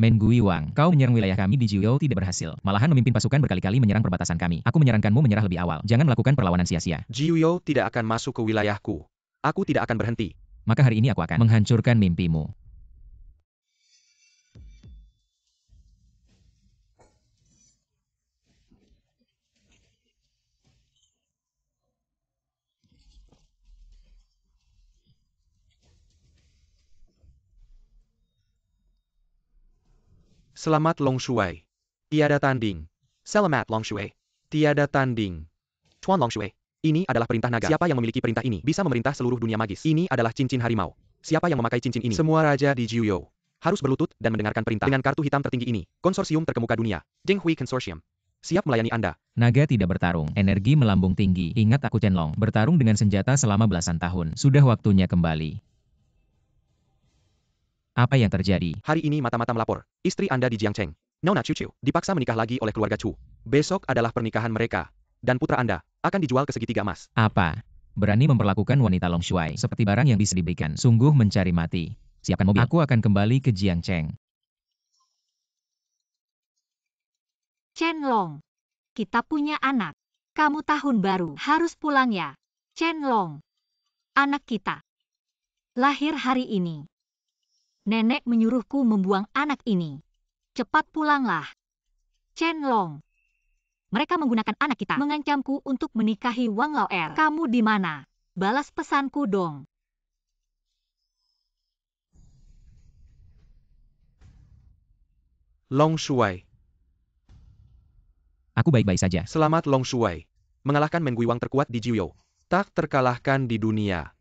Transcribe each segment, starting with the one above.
Mengui Wang, kau menyerang wilayah kami di Jiuyou tidak berhasil. Malahan memimpin pasukan berkali-kali menyerang perbatasan kami. Aku menyarankanmu menyerah lebih awal. Jangan melakukan perlawanan sia-sia. Jiuyou tidak akan masuk ke wilayahku. Aku tidak akan berhenti. Maka hari ini aku akan menghancurkan mimpimu. Selamat Long Shuai. Tiada tanding. Selamat Long Shuai. Tiada tanding. Tuan Long Shuai. Ini adalah perintah naga. Siapa yang memiliki perintah ini bisa memerintah seluruh dunia magis. Ini adalah cincin harimau. Siapa yang memakai cincin ini? Semua raja di Jiuyou harus berlutut dan mendengarkan perintah. Dengan kartu hitam tertinggi ini, konsorsium terkemuka dunia, Dinghui Consortium, siap melayani Anda. Naga tidak bertarung, energi melambung tinggi. Ingat aku Chen Long, bertarung dengan senjata selama belasan tahun. Sudah waktunya kembali. Apa yang terjadi? Hari ini mata-mata melapor, istri Anda di Jiangcheng, Nona Chu Chu, dipaksa menikah lagi oleh keluarga Chu. Besok adalah pernikahan mereka, dan putra Anda akan dijual ke segitiga emas. Apa? Berani memperlakukan wanita Long Shuai seperti barang yang bisa diberikan. Sungguh mencari mati. Siapkan mobil. Aku akan kembali ke Jiangcheng. Chen Long, kita punya anak. Kamu tahun baru harus pulang ya. Chen Long, anak kita lahir hari ini. Nenek menyuruhku membuang anak ini. Cepat pulanglah. Chen Long. Mereka menggunakan anak kita mengancamku untuk menikahi Wang Laoer. Kamu di mana? Balas pesanku dong. Long Shuai. Aku baik-baik saja. Selamat Long Shuai. Mengalahkan Mengui Wang terkuat di Jiuyou. Tak terkalahkan di dunia.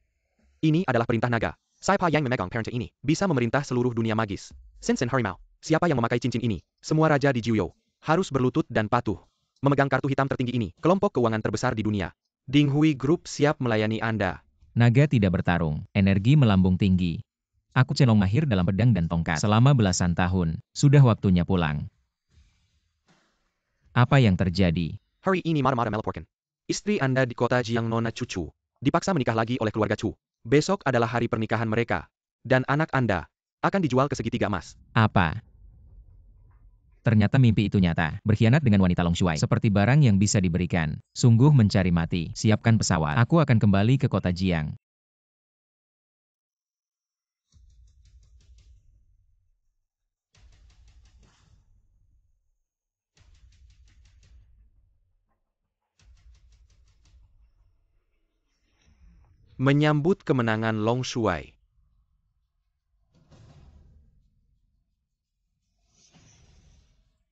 Ini adalah perintah naga. Siapa yang memegang perintah ini bisa memerintah seluruh dunia magis. Sinsen Harimau. Siapa yang memakai cincin ini? Semua raja di Jiuyou harus berlutut dan patuh. Memegang kartu hitam tertinggi ini, kelompok keuangan terbesar di dunia. Dinghui Group siap melayani Anda. Naga tidak bertarung, energi melambung tinggi. Aku Chen Long mahir dalam pedang dan tongkat selama belasan tahun. Sudah waktunya pulang. Apa yang terjadi? Hari ini marah-marah melaporkan. Istri Anda di kota Jiang Nona Chu Chu dipaksa menikah lagi oleh keluarga Chu. Besok adalah hari pernikahan mereka. Dan anak Anda akan dijual ke segitiga emas. Apa? Ternyata mimpi itu nyata. Berkhianat dengan wanita Long Shuai seperti barang yang bisa diberikan. Sungguh mencari mati. Siapkan pesawat. Aku akan kembali ke kota Jiang. Menyambut kemenangan Long Shuai.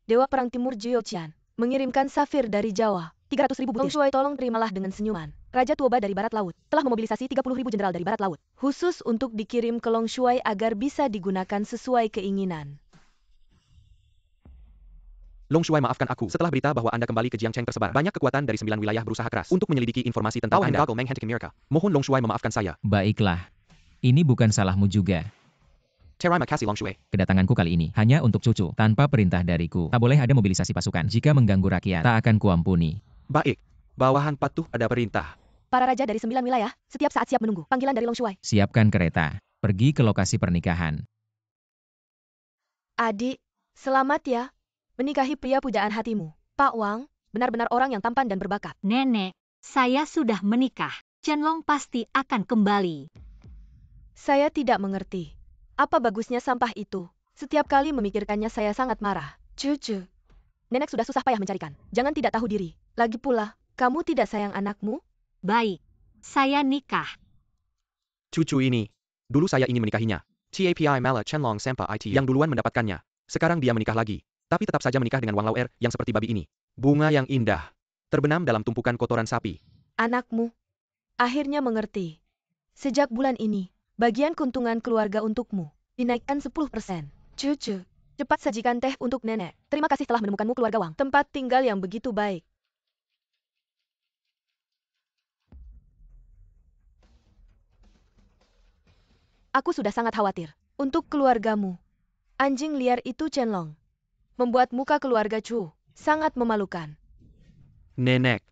Dewa Perang Timur Jiu Qian mengirimkan safir dari Jawa. 300.000 butir. Long Shuai tolong terimalah dengan senyuman. Raja Tuoba dari Barat Laut telah memobilisasi 30.000 jenderal dari Barat Laut. Khusus untuk dikirim ke Long Shuai agar bisa digunakan sesuai keinginan. Long Shuai maafkan aku. Setelah berita bahwa Anda kembali ke Jiangcheng tersebar, banyak kekuatan dari 9 wilayah berusaha keras untuk menyelidiki informasi tentang Anda. Mohon Long Shuai memaafkan saya. Baiklah. Ini bukan salahmu juga. Terima kasih Long Shuai. Kedatanganku kali ini hanya untuk cucu, tanpa perintah dariku. Tak boleh ada mobilisasi pasukan. Jika mengganggu rakyat, tak akan kuampuni. Baik. Bawahan patuh pada perintah. Para raja dari 9 wilayah setiap saat siap menunggu panggilan dari Long Shuai. Siapkan kereta. Pergi ke lokasi pernikahan. Adik, selamat ya. Menikahi pria pujaan hatimu. Pak Wang, benar-benar orang yang tampan dan berbakat. Nenek, saya sudah menikah. Chen Long pasti akan kembali. Saya tidak mengerti. Apa bagusnya sampah itu? Setiap kali memikirkannya saya sangat marah. Cucu. Nenek sudah susah payah mencarikan. Jangan tidak tahu diri. Lagi pula, kamu tidak sayang anakmu? Baik, saya nikah. Cucu ini. Dulu saya ingin menikahinya. Tapi malah Chen Long Sampa IT yang duluan mendapatkannya. Sekarang dia menikah lagi. Tapi tetap saja menikah dengan Wang Laoer yang seperti babi ini. Bunga yang indah. Terbenam dalam tumpukan kotoran sapi. Anakmu. Akhirnya mengerti. Sejak bulan ini, bagian keuntungan keluarga untukmu dinaikkan 10%. Cucu, cepat sajikan teh untuk nenek. Terima kasih telah menemukanmu keluarga Wang. Tempat tinggal yang begitu baik. Aku sudah sangat khawatir. Untuk keluargamu. Anjing liar itu Chen Long. Membuat muka keluarga Chu sangat memalukan. Nenek.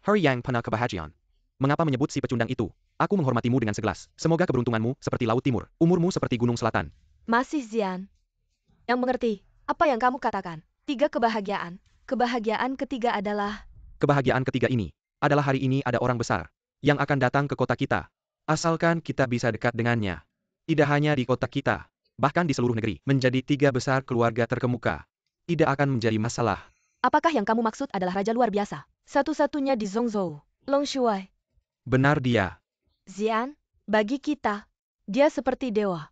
Hari yang penuh kebahagiaan. Mengapa menyebut si pecundang itu? Aku menghormatimu dengan segelas. Semoga keberuntunganmu seperti Laut Timur, umurmu seperti Gunung Selatan. Masih Zian. Yang mengerti, apa yang kamu katakan? 3 kebahagiaan. Kebahagiaan ketiga adalah... Kebahagiaan ketiga ini adalah hari ini ada orang besar yang akan datang ke kota kita. Asalkan kita bisa dekat dengannya. Tidak hanya di kota kita, bahkan di seluruh negeri. Menjadi 3 besar keluarga terkemuka. Tidak akan menjadi masalah. Apakah yang kamu maksud adalah raja luar biasa? Satu-satunya di Zhongzhou. Long Shuai. Benar dia. Xian, bagi kita, dia seperti dewa.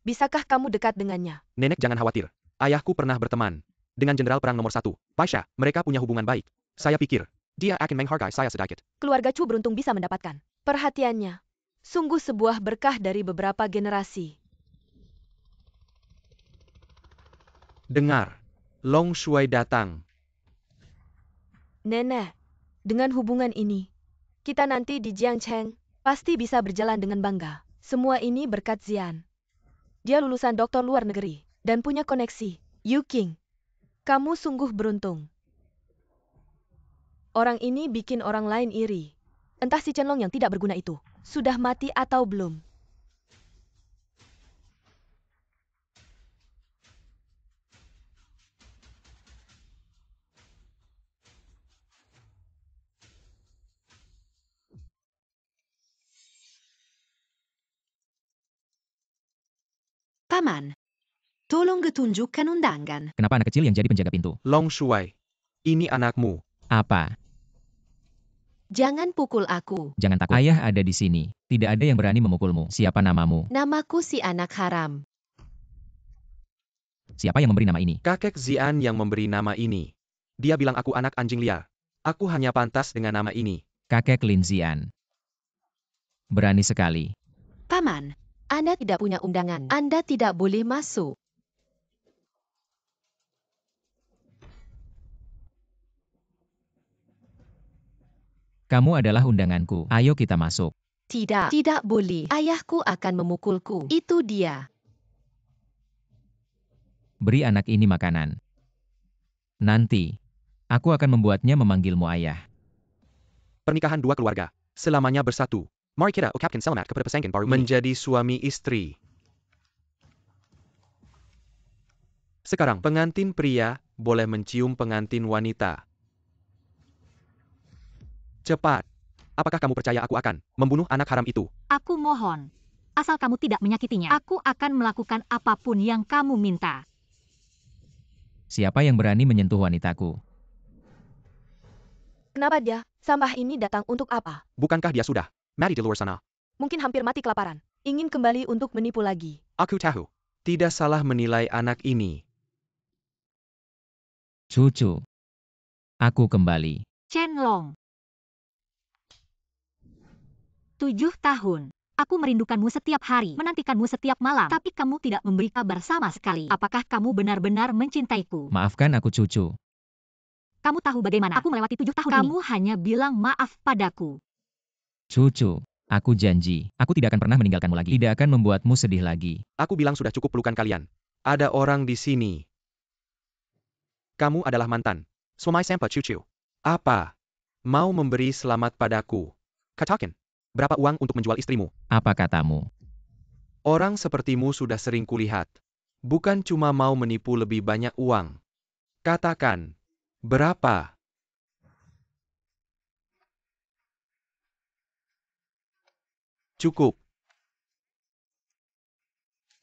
Bisakah kamu dekat dengannya? Nenek jangan khawatir. Ayahku pernah berteman dengan jenderal perang nomor 1, Paisha. Mereka punya hubungan baik. Saya pikir, dia akan menghargai saya sedikit. Keluarga Chu beruntung bisa mendapatkan perhatiannya. Sungguh sebuah berkah dari beberapa generasi. Dengar, Long Shuai datang. Nenek, dengan hubungan ini, kita nanti di Jiangcheng pasti bisa berjalan dengan bangga. Semua ini berkat Xian. Dia lulusan doktor luar negeri dan punya koneksi. Yu Qing, kamu sungguh beruntung. Orang ini bikin orang lain iri. Entah si Chen Long yang tidak berguna itu sudah mati atau belum. Paman, tolong tunjukkan undangan. Kenapa anak kecil yang jadi penjaga pintu? Long Shuai, ini anakmu. Apa? Jangan pukul aku. Jangan takut. Ayah ada di sini. Tidak ada yang berani memukulmu. Siapa namamu? Namaku si anak haram. Siapa yang memberi nama ini? Kakek Xian yang memberi nama ini. Dia bilang aku anak anjing liar. Aku hanya pantas dengan nama ini. Kakek Lin Xian. Berani sekali. Paman, Anda tidak punya undangan. Anda tidak boleh masuk. Kamu adalah undanganku. Ayo kita masuk. Tidak boleh. Ayahku akan memukulku. Itu dia. Beri anak ini makanan. Nanti, aku akan membuatnya memanggilmu ayah. Pernikahan 2 keluarga. Selamanya bersatu. Mari kita ucapkan selamat kepada pasangan baru ini. Menjadi suami istri. Sekarang, pengantin pria boleh mencium pengantin wanita. Cepat. Apakah kamu percaya aku akan membunuh anak haram itu? Aku mohon. Asal kamu tidak menyakitinya, aku akan melakukan apapun yang kamu minta. Siapa yang berani menyentuh wanitaku? Kenapa dia? Sampah ini datang untuk apa? Bukankah dia sudah mati di luar sana? Mungkin hampir mati kelaparan. Ingin kembali untuk menipu lagi. Aku tahu. Tidak salah menilai anak ini. Cucu. Aku kembali. Chen Long. 7 tahun. Aku merindukanmu setiap hari, menantikanmu setiap malam, tapi kamu tidak memberi kabar sama sekali. Apakah kamu benar-benar mencintaiku? Maafkan aku cucu. Kamu tahu bagaimana aku melewati 7 tahun Kamu hanya bilang maaf padaku. Cucu. Aku janji, aku tidak akan pernah meninggalkanmu lagi. Tidak akan membuatmu sedih lagi. Aku bilang sudah cukup pelukan kalian. Ada orang di sini. Kamu adalah mantan suami Sampa Cucu. Apa? Mau memberi selamat padaku? Katakan. Berapa uang untuk menjual istrimu? Apa katamu? Orang sepertimu sudah sering kulihat. Bukan cuma mau menipu lebih banyak uang. Katakan. Berapa? Cukup.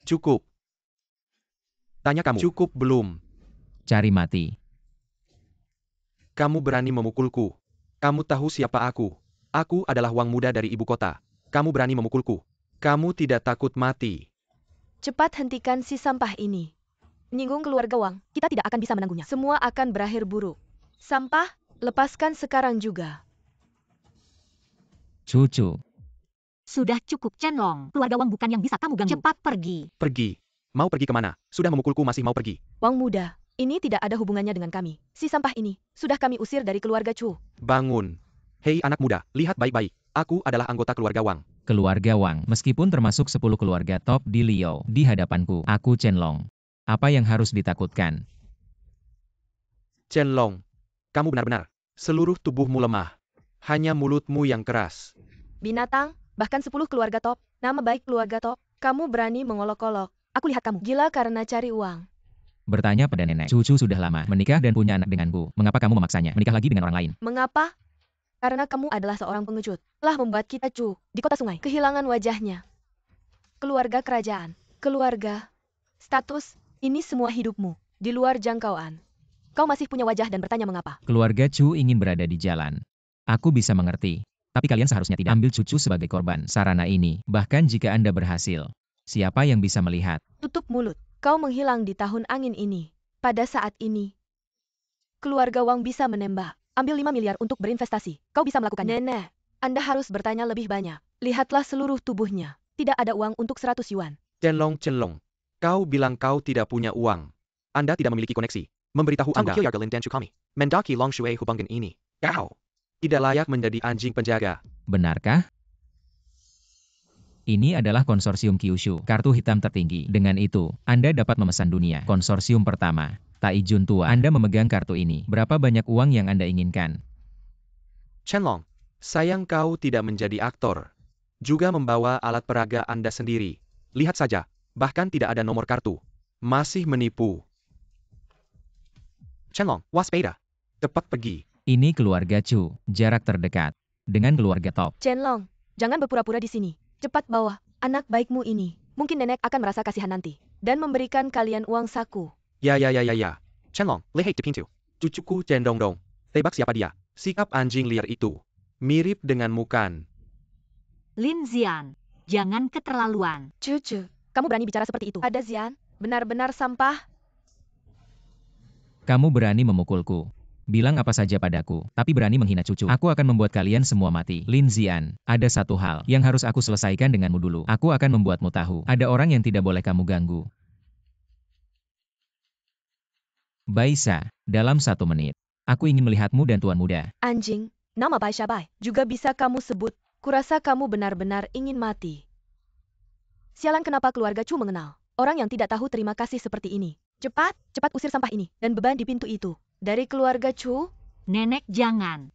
Cukup. Tanya kamu. Cukup belum? Cari mati. Kamu berani memukulku. Kamu tahu siapa aku? Aku adalah Wang muda dari ibu kota. Kamu berani memukulku. Kamu tidak takut mati. Cepat hentikan si sampah ini. Menyinggung keluarga Wang, kita tidak akan bisa menangguhnya. Semua akan berakhir buruk. Sampah, lepaskan sekarang juga. Cucu. Sudah cukup Chen Long. Keluarga Wang bukan yang bisa kamu ganggu. Cepat pergi. Pergi. Mau pergi kemana? Sudah memukulku masih mau pergi. Wang muda, ini tidak ada hubungannya dengan kami. Si sampah ini, sudah kami usir dari keluarga Chu. Bangun. Hei anak muda, lihat baik-baik. Aku adalah anggota keluarga Wang. Keluarga Wang, meskipun termasuk 10 keluarga top di Liao, di hadapanku, aku Chen Long. Apa yang harus ditakutkan? Chen Long, kamu benar-benar. Seluruh tubuhmu lemah. Hanya mulutmu yang keras. Binatang, bahkan 10 keluarga top, nama baik keluarga top, kamu berani mengolok-olok. Aku lihat kamu gila karena cari uang. Bertanya pada nenek. Cucu sudah lama menikah dan punya anak denganku. Mengapa kamu memaksanya menikah lagi dengan orang lain? Mengapa? Karena kamu adalah seorang pengecut. Telah membuat kita di kota sungai. Kehilangan wajahnya. Keluarga kerajaan. Keluarga. Status. Ini semua hidupmu. Di luar jangkauan. Kau masih punya wajah dan bertanya mengapa. Keluarga Chu ingin berada di jalan. Aku bisa mengerti. Tapi kalian seharusnya tidak ambil cucu sebagai korban sarana ini. Bahkan jika Anda berhasil. Siapa yang bisa melihat? Tutup mulut. Kau menghilang di tahun angin ini. Pada saat ini. Keluarga Wang bisa menembak. Ambil 5 miliar untuk berinvestasi. Kau bisa melakukannya. Nenek, Anda harus bertanya lebih banyak. Lihatlah seluruh tubuhnya. Tidak ada uang untuk 100 yuan. Cenlong, kau bilang kau tidak punya uang. Anda tidak memiliki koneksi. Memberitahu Anda. Mendaki Long Shui hubungan ini. Kau tidak layak menjadi anjing penjaga. Benarkah? Ini adalah konsorsium Kyushu, kartu hitam tertinggi. Dengan itu, Anda dapat memesan dunia. Konsorsium pertama. Taijun tua. Anda memegang kartu ini. Berapa banyak uang yang Anda inginkan? Cenlong, sayang kau tidak menjadi aktor. Juga membawa alat peraga Anda sendiri. Lihat saja, bahkan tidak ada nomor kartu. Masih menipu. Cenlong, waspada. Cepat pergi. Ini keluarga Chu, jarak terdekat. Dengan keluarga top. Cenlong, jangan berpura-pura di sini. Cepat bawa anak baikmu ini. Mungkin nenek akan merasa kasihan nanti. Dan memberikan kalian uang saku. Ya. Cenlong, lehek di pintu. Cucuku Cendongdong. Tebak siapa dia? Sikap anjing liar itu. Mirip denganmu kan? Lin Zian, jangan keterlaluan. Cucu, kamu berani bicara seperti itu? Ada Zian, benar-benar sampah. Kamu berani memukulku. Bilang apa saja padaku, tapi berani menghina cucu. Aku akan membuat kalian semua mati. Lin Zian, ada satu hal yang harus aku selesaikan denganmu dulu. Aku akan membuatmu tahu. Ada orang yang tidak boleh kamu ganggu. Baisa, dalam 1 menit. Aku ingin melihatmu dan tuan muda. Anjing, nama Bai Shabai juga bisa kamu sebut. Kurasa kamu benar-benar ingin mati. Sialan kenapa keluarga Chu mengenal orang yang tidak tahu terima kasih seperti ini. Cepat usir sampah ini dan beban di pintu itu. Dari keluarga Chu. Nenek jangan.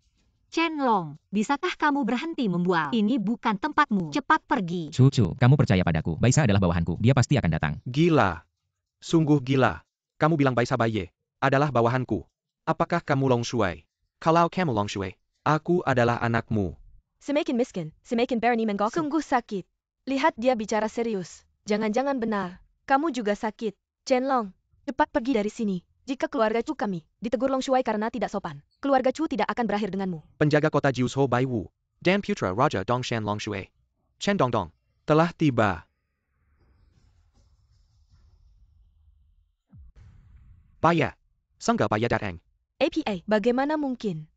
Cenlong, bisakah kamu berhenti membual? Ini bukan tempatmu. Cepat pergi. Cucu, kamu percaya padaku. Baisa adalah bawahanku. Dia pasti akan datang. Gila. Sungguh gila. Kamu bilang Baisa Baye adalah bawahanku. Apakah kamu Long Shui? Kalau kamu Long Shui, aku adalah anakmu. Semakin miskin, semakin berani menggok. Sungguh sakit. Lihat dia bicara serius. Jangan-jangan benar. Kamu juga sakit. Cenlong, cepat pergi dari sini. Jika keluarga Chu kami ditegur Long Shui karena tidak sopan, keluarga Chu tidak akan berakhir denganmu. Penjaga kota Jiuzhou Bai Wu dan putra Raja Dongshan Long Shui, Chen Dongdong, telah tiba. Paya, Sangga Paya datang. APA, bagaimana mungkin?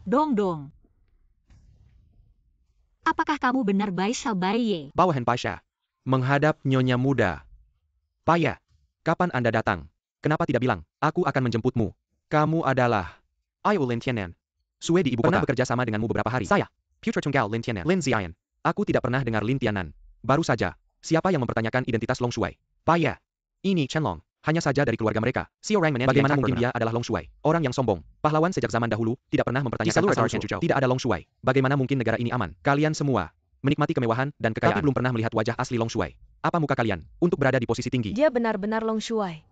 Dong. Apakah kamu benar Bai Shabai? Bawahan Baisha, menghadap nyonya muda. Paya, kapan Anda datang? Kenapa tidak bilang, aku akan menjemputmu? Kamu adalah Ayu Lin Tianan. Sue di ibu kota. Pernah bekerja sama denganmu beberapa hari. Saya, Putra Tunggal Lin Tianan. Lin Zian. Aku tidak pernah dengar Lin Tianan. Baru saja, siapa yang mempertanyakan identitas Long Shui? Paya, ini Cenlong. Hanya saja dari keluarga mereka. Si orang menanti. Bagaimana mungkin dia adalah Long Shui? Orang yang sombong. Pahlawan sejak zaman dahulu, tidak pernah mempertanyakan asal usul. Tidak ada Long Shui. Bagaimana mungkin negara ini aman? Kalian semua menikmati kemewahan dan kekayaan. Tapi belum pernah melihat wajah asli Long Shui. Apa muka kalian untuk berada di posisi tinggi? Dia benar-benar Long Shui.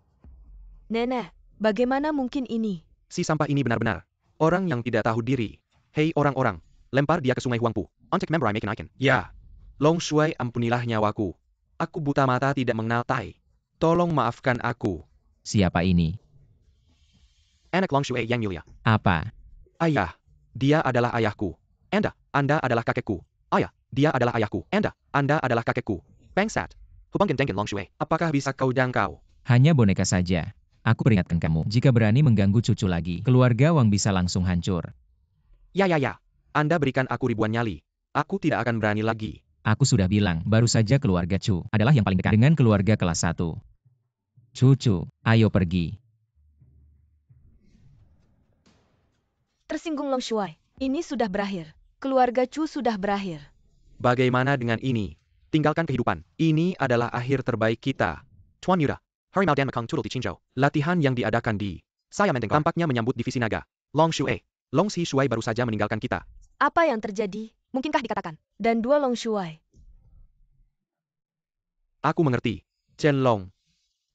Nenek, bagaimana mungkin ini? Si sampah ini benar-benar orang yang tidak tahu diri. Hei orang-orang, lempar dia ke sungai Huangpu. Untuk member I make an icon. Ya. Long Shui, ampunilah nyawaku. Aku buta mata tidak mengenal Tai. Tolong maafkan aku. Siapa ini? Anak Long Shui yang mulia. Apa? Ayah. Dia adalah ayahku. Anda adalah kakekku. Ayah. Dia adalah ayahku. Anda adalah kakekku. Bangsat. Hubungan dengan Long Shui. Apakah bisa kau jangkau? Hanya boneka saja. Aku peringatkan kamu, jika berani mengganggu cucu lagi, keluarga Wang bisa langsung hancur. Ya. Anda berikan aku ribuan nyali. Aku tidak akan berani lagi. Aku sudah bilang, baru saja keluarga Chu adalah yang paling dekat dengan keluarga kelas 1. Cucu, ayo pergi. Tersinggung Long Shui. Ini sudah berakhir. Keluarga Chu sudah berakhir. Bagaimana dengan ini? Tinggalkan kehidupan. Ini adalah akhir terbaik kita. Tuan Muda, Harimau dan Mekang Turtle di Qingzhou. Latihan yang diadakan di saya mendengar tampaknya menyambut divisi naga. Long Shui. Long Si Shui baru saja meninggalkan kita. Apa yang terjadi? Mungkinkah dikatakan? Dan 2 Long Shui. Aku mengerti. Chen-long.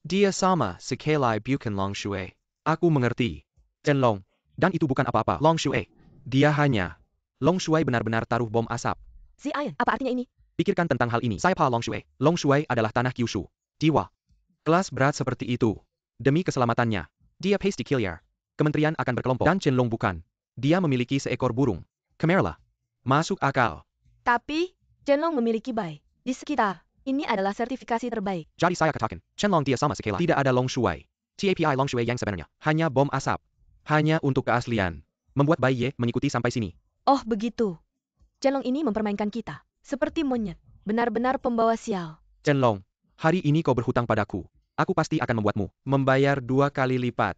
Dia sama sekali bukan Long Shui. Aku mengerti. Chen-long. Dan itu bukan apa-apa Long Shui. Dia hanya. Long Shui benar-benar taruh bom asap. Zian, apa artinya ini? Pikirkan tentang hal ini. Saya Pa Long Shui. Long Shui adalah tanah Kyushu. Jiwa. Kelas berat seperti itu. Demi keselamatannya. Dia pasti killer. Kementerian akan berkelompok. Dan Chen-long bukan. Dia memiliki seekor burung. Kemerla. Masuk akal. Tapi, Chen-long memiliki bai. Di sekitar. Ini adalah sertifikasi terbaik. Jadi saya katakan, Chen-long dia sama sekali. Tidak ada Long Shui. TAPI Long Shui yang sebenarnya. Hanya bom asap. Hanya untuk keaslian. Membuat Bai Ye mengikuti sampai sini. Oh begitu. Chen-long ini mempermainkan kita. Seperti monyet. Benar-benar pembawa sial. Chen-long. Hari ini kau berhutang padaku. Aku pasti akan membuatmu membayar 2 kali lipat.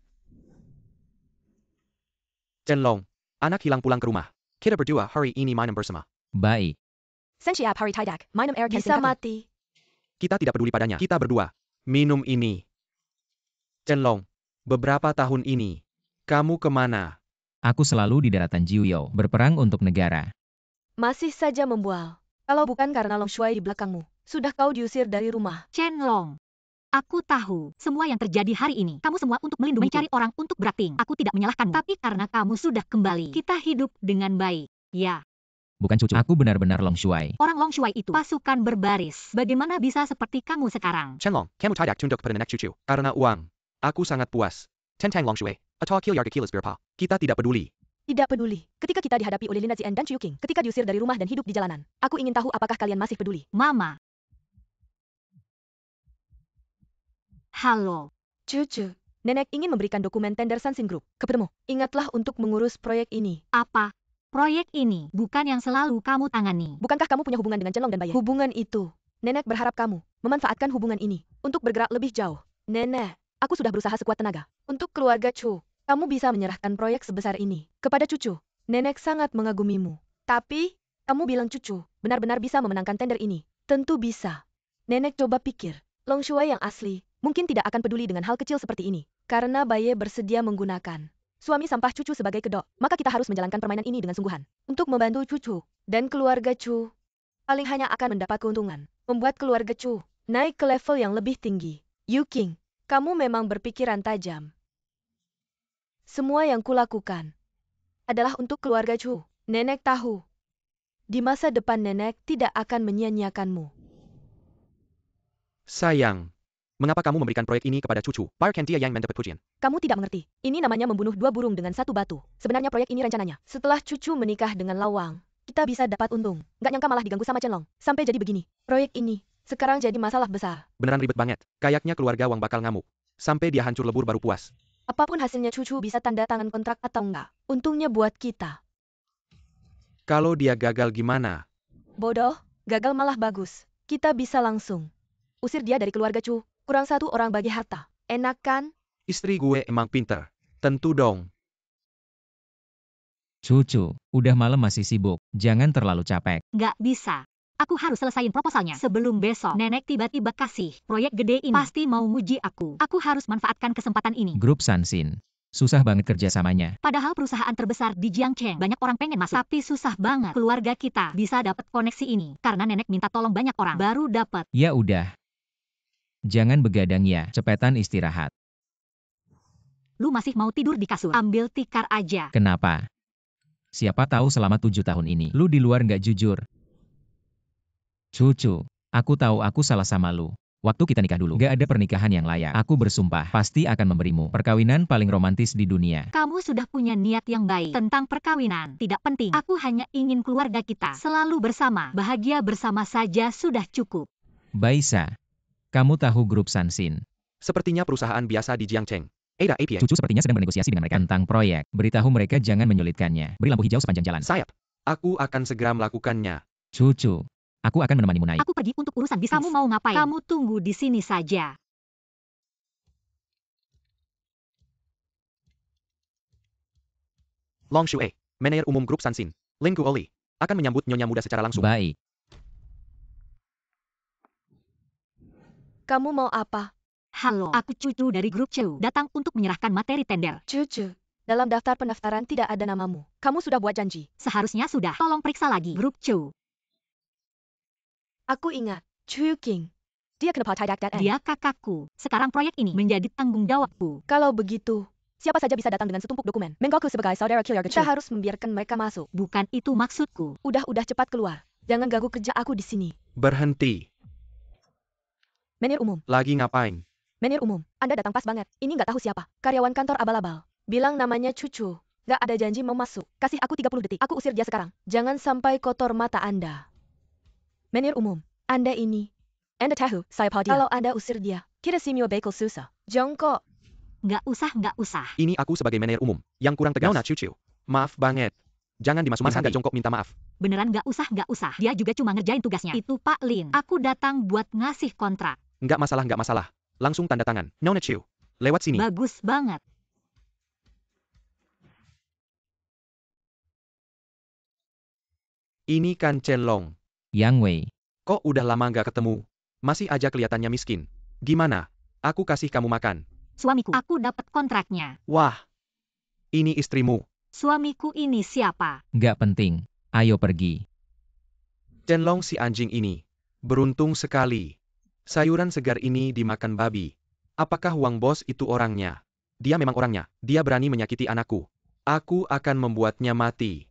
Chen-long. Anak hilang pulang ke rumah. Kita berdua hari ini minum bersama. Baik. Sensiap hari tidak. Minum air bisa mati. Kita tidak peduli padanya. Kita berdua. Minum ini. Chen-long. Beberapa tahun ini. Kamu kemana? Aku selalu di daratan Jiuyou, berperang untuk negara. Masih saja membual. Kalau bukan karena Long Shui di belakangmu, sudah kau diusir dari rumah. Chen-long. Aku tahu semua yang terjadi hari ini. Kamu semua untuk melindungi mencari orang untuk berakting. Aku tidak menyalahkanmu. Tapi karena kamu sudah kembali, kita hidup dengan baik. Ya. Bukan cucu, aku benar-benar Long Shui. Orang Long Shui itu pasukan berbaris. Bagaimana bisa seperti kamu sekarang? Chen-long, kamu tidak tunduk pada nenek cucu. Karena uang. Aku sangat puas. Tentang Long Shui. Atau kiliar ke kilas birpa. Kita tidak peduli. Tidak peduli. Ketika kita dihadapi oleh Lina Zian dan Chiu King, ketika diusir dari rumah dan hidup di jalanan, aku ingin tahu apakah kalian masih peduli. Mama. Halo. Cucu, nenek ingin memberikan dokumen tender Sansin Group kepadamu. Ingatlah untuk mengurus proyek ini. Apa? Proyek ini bukan yang selalu kamu tangani. Bukankah kamu punya hubungan dengan Chen-long dan Bai Ye? Hubungan itu. Nenek berharap kamu memanfaatkan hubungan ini untuk bergerak lebih jauh. Nenek, aku sudah berusaha sekuat tenaga. Untuk keluarga Chu, kamu bisa menyerahkan proyek sebesar ini kepada cucu. Nenek sangat mengagumimu. Tapi, kamu bilang cucu benar-benar bisa memenangkan tender ini. Tentu bisa. Nenek coba pikir, Long Shui yang asli mungkin tidak akan peduli dengan hal kecil seperti ini. Karena Bai Ye bersedia menggunakan suami sampah cucu sebagai kedok, maka kita harus menjalankan permainan ini dengan sungguhan. Untuk membantu cucu dan keluarga Chu, paling hanya akan mendapat keuntungan. Membuat keluarga Chu naik ke level yang lebih tinggi. Yu King, kamu memang berpikiran tajam. Semua yang kulakukan adalah untuk keluarga Chu. Nenek tahu. Di masa depan nenek tidak akan menyia-nyiakanmu. Sayang. Mengapa kamu memberikan proyek ini kepada cucu? Biarkan dia yang mendapat pujian. Kamu tidak mengerti. Ini namanya membunuh 2 burung dengan 1 batu. Sebenarnya proyek ini rencananya. Setelah cucu menikah dengan Lawang, kita bisa dapat untung. Nggak nyangka malah diganggu sama Chen-long. Sampai jadi begini. Proyek ini sekarang jadi masalah besar. Beneran ribet banget. Kayaknya keluarga Wang bakal ngamuk. Sampai dia hancur lebur baru puas. Apapun hasilnya cucu bisa tanda tangan kontrak atau enggak. Untungnya buat kita. Kalau dia gagal gimana? Bodoh, gagal malah bagus. Kita bisa langsung usir dia dari keluarga Chu. Kurang 1 orang bagi harta. Enak kan? Istri gue emang pinter. Tentu dong. Cucu, udah malam masih sibuk. Jangan terlalu capek. Nggak bisa. Aku harus selesaiin proposalnya sebelum besok. Nenek tiba-tiba kasih proyek gede ini. Pasti mau nguji aku. Aku harus manfaatkan kesempatan ini. Grup Sansin. Susah banget kerjasamanya. Padahal perusahaan terbesar di Jiangcheng. Banyak orang pengen masuk. Tapi susah banget. Keluarga kita bisa dapat koneksi ini. Karena nenek minta tolong banyak orang. Baru dapat. Ya udah. Jangan begadang ya. Cepetan istirahat. Lu masih mau tidur di kasur? Ambil tikar aja. Kenapa? Siapa tahu selama 7 tahun ini, lu di luar nggak jujur. Cucu, aku tahu aku salah sama lu. Waktu kita nikah dulu, nggak ada pernikahan yang layak. Aku bersumpah, pasti akan memberimu perkawinan paling romantis di dunia. Kamu sudah punya niat yang baik tentang perkawinan. Tidak penting. Aku hanya ingin keluarga kita selalu bersama. Bahagia bersama saja sudah cukup. Baisa, kamu tahu grup Sansin. Sepertinya perusahaan biasa di Jiangcheng. Ada APA. Cucu sepertinya sedang bernegosiasi dengan mereka tentang proyek. Beritahu mereka jangan menyulitkannya. Beri lampu hijau sepanjang jalan. Sayap. Aku akan segera melakukannya. Cucu, aku akan menemanimu naik. Aku pergi untuk urusan bisnis. Kamu mau ngapain? Kamu tunggu di sini saja. Long Shui, manajer umum grup Sansin, Ling Guoli, akan menyambut nyonya muda secara langsung. Baik. Kamu mau apa? Halo, aku cucu dari grup Chu. Datang untuk menyerahkan materi tender. Cucu, dalam daftar pendaftaran tidak ada namamu. Kamu sudah buat janji. Seharusnya sudah. Tolong periksa lagi grup Chu. Aku ingat, Chu King. Dia kenapa tidak datang? Dia kakakku. Sekarang proyek ini menjadi tanggung jawabku. Kalau begitu, siapa saja bisa datang dengan setumpuk dokumen. Mengaku sebagai saudara keluarga. Kita harus membiarkan mereka masuk. Bukan itu maksudku. Udah cepat keluar. Jangan ganggu kerja aku di sini. Berhenti. Menir umum. Lagi ngapain? Menir umum, Anda datang pas banget. Ini nggak tahu siapa. Karyawan kantor abal-abal. Bilang namanya Cucu. Nggak ada janji mau masuk. Kasih aku 30 detik. Aku usir dia sekarang. Jangan sampai kotor mata Anda. Menir umum, Anda ini. Anda tahu, saya dia. Kalau Anda usir dia, kita simio bakal susah. Jongkok. Nggak usah. Ini aku sebagai manajer umum, yang kurang tegas. Nona Cucu. Maaf banget. Jangan dimasukin. Masa nggak jongkok minta maaf? Beneran nggak usah. Dia juga cuma ngerjain tugasnya. Itu Pak Lin. Aku datang buat ngasih kontrak. Nggak masalah. Langsung tanda tangan. Nona Chu. Lewat sini. Bagus banget. Ini kan Chen Long. Yang Wei. Kok udah lama nggak ketemu? Masih aja kelihatannya miskin. Gimana? Aku kasih kamu makan. Suamiku. Aku dapat kontraknya. Wah. Ini istrimu. Suamiku ini siapa? Nggak penting. Ayo pergi. Chen Long si anjing ini. Beruntung sekali. Sayuran segar ini dimakan babi. Apakah Wang Bos itu orangnya? Dia memang orangnya. Dia berani menyakiti anakku. Aku akan membuatnya mati.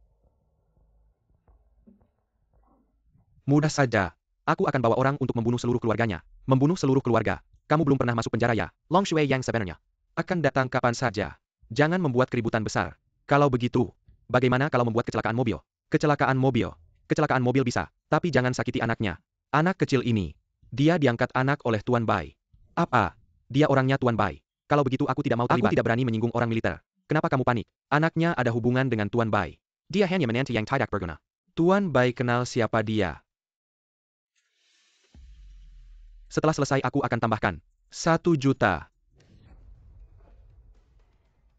Mudah saja. Aku akan bawa orang untuk membunuh seluruh keluarganya. Membunuh seluruh keluarga. Kamu belum pernah masuk penjara ya? Long Shui yang sebenarnya akan datang kapan saja. Jangan membuat keributan besar. Kalau begitu, bagaimana kalau membuat kecelakaan mobil? Kecelakaan mobil bisa, tapi jangan sakiti anaknya. Anak kecil ini, dia diangkat anak oleh Tuan Bai. Apa? Dia orangnya Tuan Bai. Kalau begitu aku tidak mau terlibat. Aku tidak berani menyinggung orang militer. Kenapa kamu panik? Anaknya ada hubungan dengan Tuan Bai. Dia hanya menantu yang tidak berguna. Tuan Bai kenal siapa dia. Setelah selesai aku akan tambahkan 1 juta.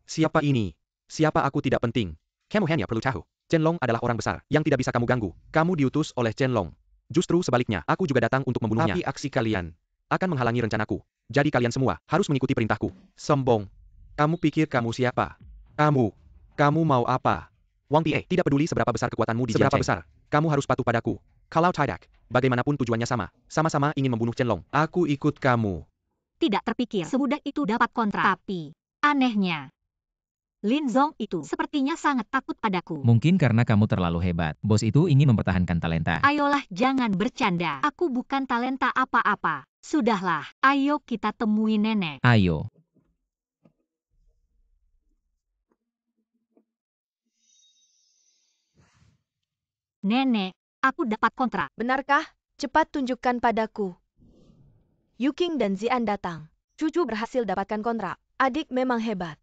Siapa ini? Siapa aku tidak penting. Kamu hanya perlu tahu. Chen Long adalah orang besar yang tidak bisa kamu ganggu. Kamu diutus oleh Chen Long. Justru sebaliknya, aku juga datang untuk membunuhnya. Tapi aksi kalian akan menghalangi rencanaku. Jadi kalian semua harus mengikuti perintahku. Sombong. Kamu pikir kamu siapa? Kamu mau apa? Wang Pie, tidak peduli seberapa besar kekuatanmu di Jiancheng. Seberapa besar, kamu harus patuh padaku. Kalau tidak, bagaimanapun tujuannya sama. Sama-sama ingin membunuh Chen Long. Aku ikut kamu. Tidak terpikir semudah itu dapat kontrak. Tapi, anehnya, Lin Zong itu sepertinya sangat takut padaku. Mungkin karena kamu terlalu hebat. Bos itu ingin mempertahankan talenta. Ayolah jangan bercanda. Aku bukan talenta apa-apa. Sudahlah, ayo kita temui nenek. Ayo. Nenek, aku dapat kontrak. Benarkah? Cepat tunjukkan padaku. Yuking dan Zian datang. Cucu berhasil dapatkan kontrak. Adik memang hebat.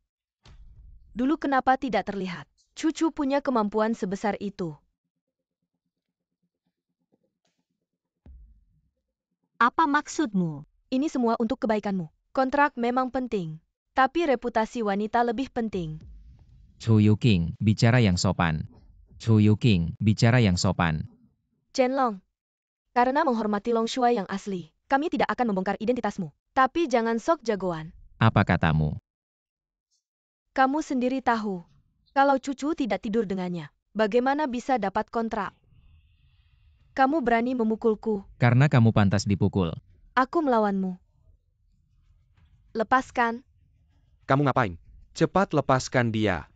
Dulu kenapa tidak terlihat? Cucu punya kemampuan sebesar itu. Apa maksudmu? Ini semua untuk kebaikanmu. Kontrak memang penting. Tapi reputasi wanita lebih penting. Chu Yuking, bicara yang sopan. Chu Yuking, bicara yang sopan. Chen Long. Karena menghormati Long Shui yang asli, kami tidak akan membongkar identitasmu. Tapi jangan sok jagoan. Apa katamu? Kamu sendiri tahu. Kalau Cucu tidak tidur dengannya, bagaimana bisa dapat kontrak? Kamu berani memukulku. Karena kamu pantas dipukul. Aku melawanmu. Lepaskan. Kamu ngapain? Cepat lepaskan dia.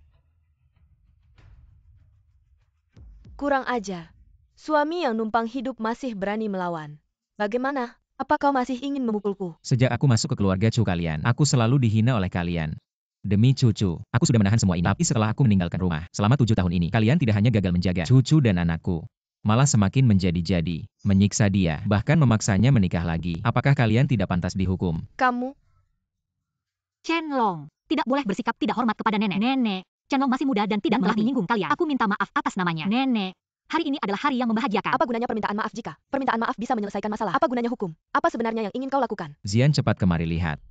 Kurang ajar. Suami yang numpang hidup masih berani melawan. Bagaimana? Apa kau masih ingin memukulku? Sejak aku masuk ke keluarga Chu kalian, aku selalu dihina oleh kalian. Demi Cucu, aku sudah menahan semua ini. Tapi setelah aku meninggalkan rumah, selama 7 tahun ini, kalian tidak hanya gagal menjaga Cucu dan anakku, malah semakin menjadi-jadi, menyiksa dia, bahkan memaksanya menikah lagi. Apakah kalian tidak pantas dihukum? Kamu? Chen Long, tidak boleh bersikap tidak hormat kepada nenek. Nenek, Chen Long masih muda dan tidak telah menyinggung kalian. Aku minta maaf atas namanya. Nenek, hari ini adalah hari yang membahagiakan. Apa gunanya permintaan maaf jika permintaan maaf bisa menyelesaikan masalah? Apa gunanya hukum? Apa sebenarnya yang ingin kau lakukan? Zian cepat kemari lihat.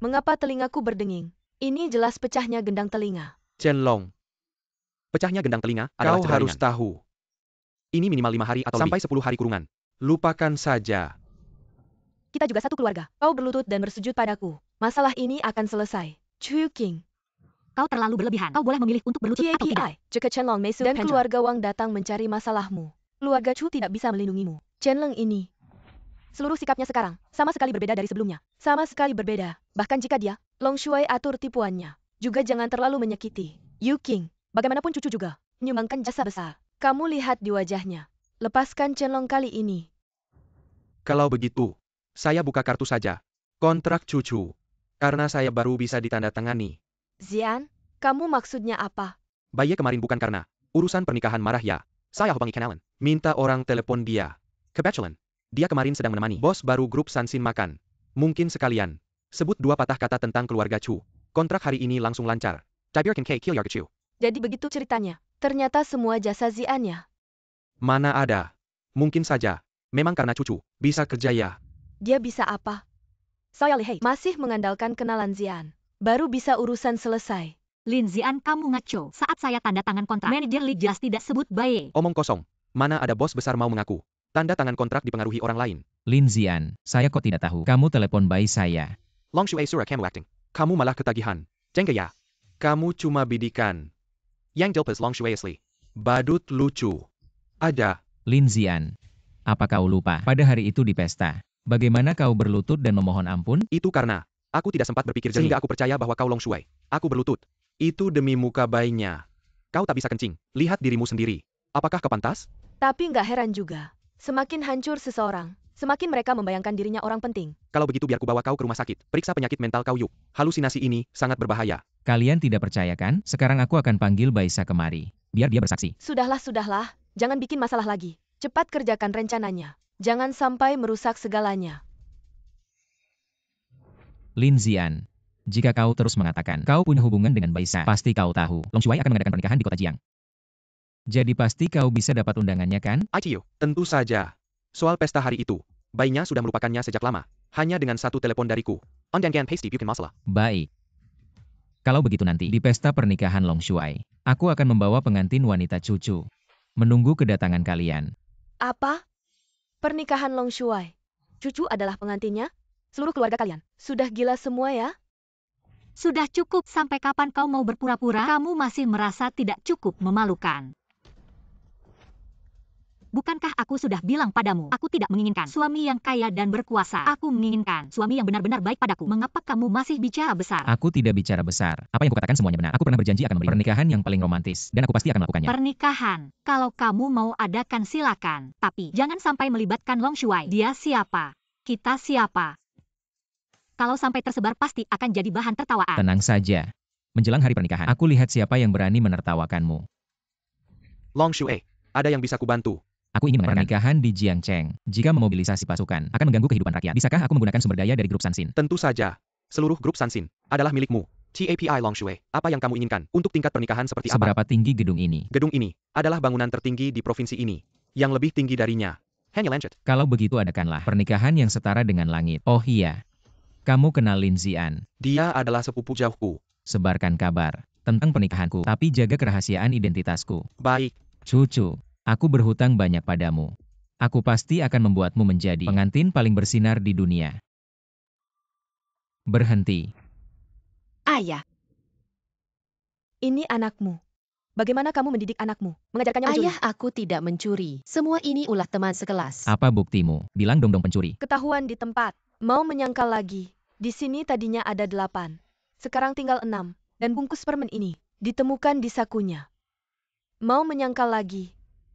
Mengapa telingaku berdenging? Ini jelas pecahnya gendang telinga. Chen Long. Pecahnya gendang telinga adalah Kau cedera harus ringan. Tahu. Ini minimal 5 hari atau sampai 10 hari kurungan. Lupakan saja. Kita juga satu keluarga. Kau berlutut dan bersujud padaku. Masalah ini akan selesai. Chu King. Kau terlalu berlebihan. Kau boleh memilih untuk berlutut atau tidak. Jika Chen Long Meisu dan keluarga Wang datang mencari masalahmu, keluarga Chu tidak bisa melindungimu. Chen Long ini Seluruh sikapnya sekarang sama sekali berbeda dari sebelumnya. Sama sekali berbeda. Bahkan jika dia, Long Shuai atur tipuannya. Juga jangan terlalu menyakiti. Yu Qing, bagaimanapun cucu juga menyumbangkan jasa besar. Kamu lihat di wajahnya. Lepaskan Chenlong kali ini. Kalau begitu, saya buka kartu saja. Kontrak cucu. Karena saya baru bisa ditandatangani. Zian, kamu maksudnya apa? Baye kemarin bukan karena urusan pernikahan marah ya. Saya hubungi Ken Allen. Minta orang telepon dia. Kebetulan, dia kemarin sedang menemani bos baru grup Sansin makan. Mungkin sekalian. Sebut 2 patah kata tentang keluarga Chu. Kontrak hari ini langsung lancar. Taibirkan K Kilyarga Chu. Jadi begitu ceritanya. Ternyata semua jasa Zian ya. Mana ada. Mungkin saja. Memang karena cucu. Bisa kerja ya. Dia bisa apa? Saya Lihei masih mengandalkan kenalan Zian. Baru bisa urusan selesai. Lin Zian, kamu ngaco. Saat saya tanda tangan kontrak, manajer Li jelas tidak sebut Baye. Omong kosong. Mana ada bos besar mau mengaku. Tanda tangan kontrak dipengaruhi orang lain. Lin Zian, saya kok tidak tahu. Kamu telepon bayi saya. Long Shuai Sura kamu acting. Kamu malah ketagihan. Jengke ya. Kamu cuma bidikan. Yang Dilpas Long Shuai asli. Badut lucu. Ada. Lin Zian, apa kau lupa? Pada hari itu di pesta, bagaimana kau berlutut dan memohon ampun? Itu karena aku tidak sempat berpikir jernih sehingga aku percaya bahwa kau Long Shuai. Aku berlutut. Itu demi muka bayinya. Kau tak bisa kencing. Lihat dirimu sendiri. Apakah kepantas? Tapi nggak heran juga. Semakin hancur seseorang, semakin mereka membayangkan dirinya orang penting. Kalau begitu biar ku bawa kau ke rumah sakit. Periksa penyakit mental kau yuk. Halusinasi ini sangat berbahaya. Kalian tidak percaya kan? Sekarang aku akan panggil Baisa kemari. Biar dia bersaksi. Sudahlah. Jangan bikin masalah lagi. Cepat kerjakan rencananya. Jangan sampai merusak segalanya. Lin Zian, jika kau terus mengatakan kau punya hubungan dengan Baisa, pasti kau tahu Long Shuai akan mengadakan pernikahan di kota Jiang. Jadi pasti kau bisa dapat undangannya kan? Aichiyo, tentu saja. Soal pesta hari itu, bayinya sudah melupakannya sejak lama. Hanya dengan satu telepon dariku. Ondangan pasti bukan masalah. Baik. Kalau begitu nanti, di pesta pernikahan Long Shuai, aku akan membawa pengantin wanita cucu. Menunggu kedatangan kalian. Apa? Pernikahan Long Shuai. Cucu adalah pengantinnya? Seluruh keluarga kalian. Sudah gila semua ya? Sudah cukup, sampai kapan kau mau berpura-pura? Kamu masih merasa tidak cukup memalukan. Bukankah aku sudah bilang padamu, aku tidak menginginkan suami yang kaya dan berkuasa. Aku menginginkan suami yang benar-benar baik padaku. Mengapa kamu masih bicara besar? Aku tidak bicara besar. Apa yang kukatakan semuanya benar. Aku pernah berjanji akan memberi pernikahan yang paling romantis. Dan aku pasti akan melakukannya. Pernikahan, kalau kamu mau adakan silakan. Tapi jangan sampai melibatkan Long Shuai. Dia siapa? Kita siapa? Kalau sampai tersebar pasti akan jadi bahan tertawaan. Tenang saja. Menjelang hari pernikahan, aku lihat siapa yang berani menertawakanmu. Long Shuai, ada yang bisa kubantu. Aku ingin mengadakan pernikahan di Jiangcheng. Jika memobilisasi pasukan, akan mengganggu kehidupan rakyat. Bisakah aku menggunakan sumber daya dari grup Sansin? Tentu saja. Seluruh grup Sansin adalah milikmu. TAPI Long Shuai, apa yang kamu inginkan untuk tingkat pernikahan seperti apa? Seberapa tinggi gedung ini? Gedung ini adalah bangunan tertinggi di provinsi ini. Yang lebih tinggi darinya. Hanya lanjut. Kalau begitu adakanlah pernikahan yang setara dengan langit. Oh iya. Kamu kenal Lin Zian. Dia adalah sepupu jauhku. Sebarkan kabar tentang pernikahanku, tapi jaga kerahasiaan identitasku. Baik. Cucu, aku berhutang banyak padamu. Aku pasti akan membuatmu menjadi pengantin paling bersinar di dunia. Berhenti. Ayah, Ini anakmu. Bagaimana kamu mendidik anakmu? Mengajarkannya mencuri? ayah aku tidak mencuri. Semua ini ulah teman sekelas. Apa buktimu? Bilang dong pencuri. Ketahuan di tempat. Mau menyangkal lagi. Di sini tadinya ada 8. Sekarang tinggal 6. Dan bungkus permen ini ditemukan di sakunya. Mau menyangkal lagi.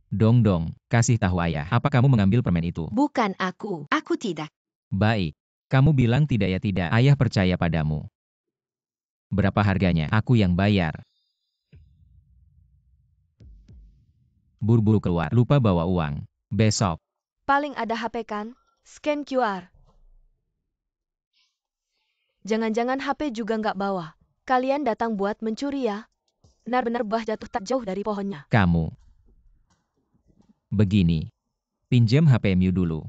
Dong, kasih tahu ayah. Apa kamu mengambil permen itu? Bukan aku. Aku tidak. Baik. Kamu bilang tidak ya tidak. Ayah percaya padamu. Berapa harganya? Aku yang bayar. Buru-buru keluar. Lupa bawa uang. Besok. Paling ada HP kan? Scan QR. Jangan-jangan HP juga nggak bawa. Kalian datang buat mencuri ya? Benar-benar buah jatuh tak jauh dari pohonnya. Kamu. Begini. Pinjam HP Miu dulu.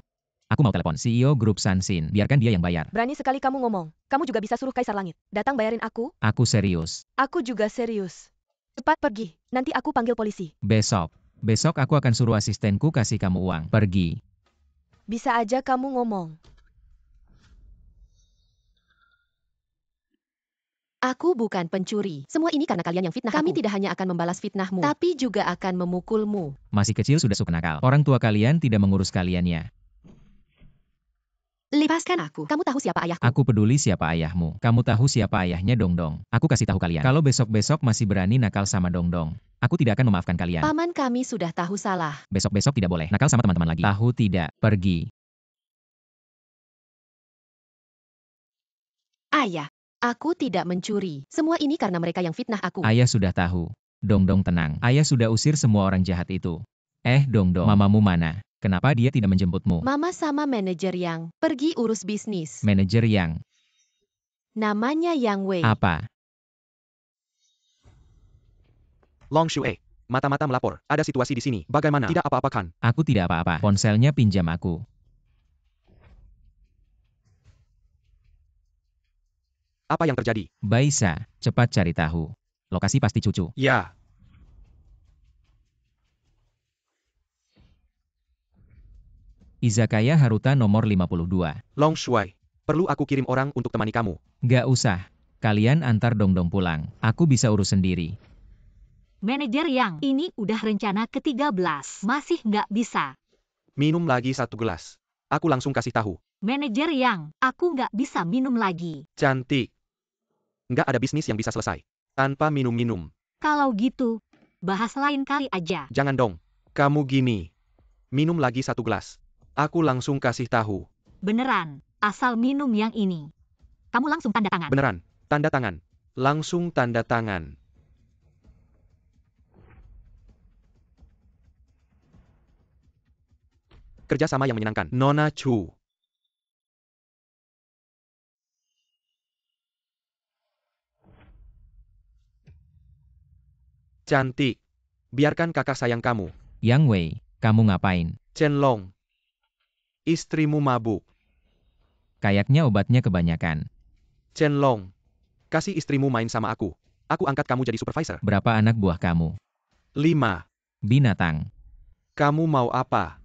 Aku mau telepon CEO grup Sansin. Biarkan dia yang bayar. Berani sekali kamu ngomong. Kamu juga bisa suruh Kaisar Langit datang bayarin aku? Aku serius. Aku juga serius. Cepat pergi. Nanti aku panggil polisi. Besok. Besok aku akan suruh asistenku kasih kamu uang. Pergi. Bisa aja kamu ngomong. Aku bukan pencuri. Semua ini karena kalian yang fitnah Kami aku. tidak hanya akan membalas fitnahmu, tapi juga akan memukulmu. Masih kecil sudah suka nakal. Orang tua kalian tidak mengurus kaliannya. Lepaskan aku. Kamu tahu siapa ayahku? Aku peduli siapa ayahmu. Kamu tahu siapa ayahnya Dongdong. Aku kasih tahu kalian. Kalau besok-besok masih berani nakal sama Dongdong, aku tidak akan memaafkan kalian. Paman kami sudah tahu salah. Besok-besok tidak boleh nakal sama teman-teman lagi. Tahu tidak? Pergi. Ayah, aku tidak mencuri. Semua ini karena mereka yang fitnah aku. Ayah sudah tahu. Dongdong tenang. Ayah sudah usir semua orang jahat itu. Dongdong, mamamu mana? Kenapa dia tidak menjemputmu? Mama sama manajer Yang pergi urus bisnis. Manajer Yang. Namanya Yang Wei. Apa? Long Shui, mata-mata melapor. Ada situasi di sini. Bagaimana? Tidak apa-apa kan? Aku tidak apa-apa. Ponselnya pinjam aku. Apa yang terjadi? Baisa, cepat cari tahu. Lokasi pasti cucu. Ya. Izakaya Haruta nomor 52. Long Shui, perlu aku kirim orang untuk temani kamu. Gak usah. Kalian antar Dongdong pulang. Aku bisa urus sendiri. Manajer Yang, ini udah rencana ke-13. Masih nggak bisa. Minum lagi 1 gelas. Aku langsung kasih tahu. Manajer Yang, aku nggak bisa minum lagi. Cantik. Nggak ada bisnis yang bisa selesai tanpa minum-minum. Kalau gitu, bahas lain kali aja. Jangan dong. Kamu gini. Minum lagi 1 gelas. Aku langsung kasih tahu. Beneran, asal minum yang ini. Kamu langsung tanda tangan. Beneran. Tanda tangan. Langsung tanda tangan. Kerjasama yang menyenangkan. Nona Chu. Cantik. Biarkan kakak sayang kamu. Yang Wei, kamu ngapain? Chen Long. Istrimu mabuk. Kayaknya obatnya kebanyakan. Chen Long. Kasih istrimu main sama aku. Aku angkat kamu jadi supervisor. Berapa anak buah kamu? 5. Binatang. Kamu mau apa?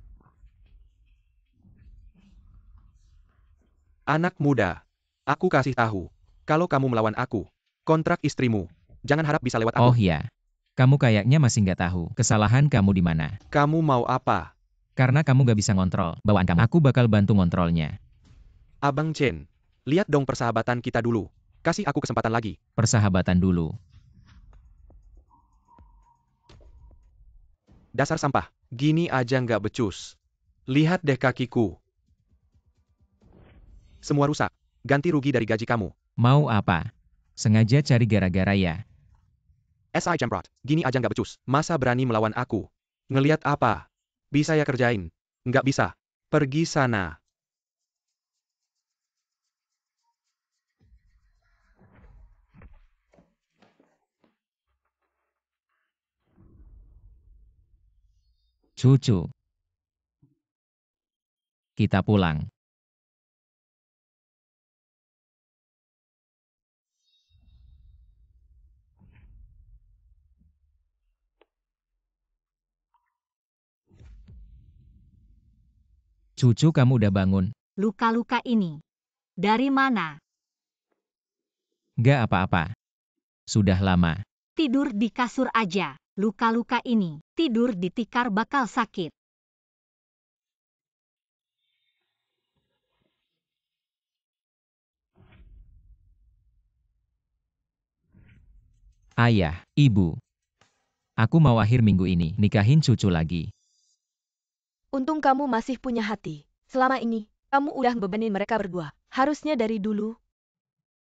Anak muda. Aku kasih tahu. Kalau kamu melawan aku, kontrak istrimu. Jangan harap bisa lewat Oh aku. ya. Kamu kayaknya masih nggak tahu. Kesalahan kamu di mana? Kamu mau apa? Karena kamu nggak bisa ngontrol bawaan kamu. Aku bakal bantu ngontrolnya. Abang Chen. Lihat dong persahabatan kita dulu. Kasih aku kesempatan lagi. Persahabatan dulu. Dasar sampah. Gini aja nggak becus. Lihat deh kakiku. Semua rusak. Ganti rugi dari gaji kamu. Mau apa? Sengaja cari gara-gara ya? SI Jamrot. Gini aja nggak becus. Masa berani melawan aku? Ngeliat apa? Bisa ya kerjain. Nggak bisa. Pergi sana. Cucu. Kita pulang. Cucu kamu udah bangun? Luka-luka ini. Dari mana? Gak apa-apa. Sudah lama. Tidur di kasur aja. Luka-luka ini. Tidur di tikar bakal sakit. Ayah, ibu. Aku mau akhir minggu ini nikahin cucu lagi. Untung kamu masih punya hati. Selama ini, kamu udah bebanin mereka berdua. Harusnya dari dulu.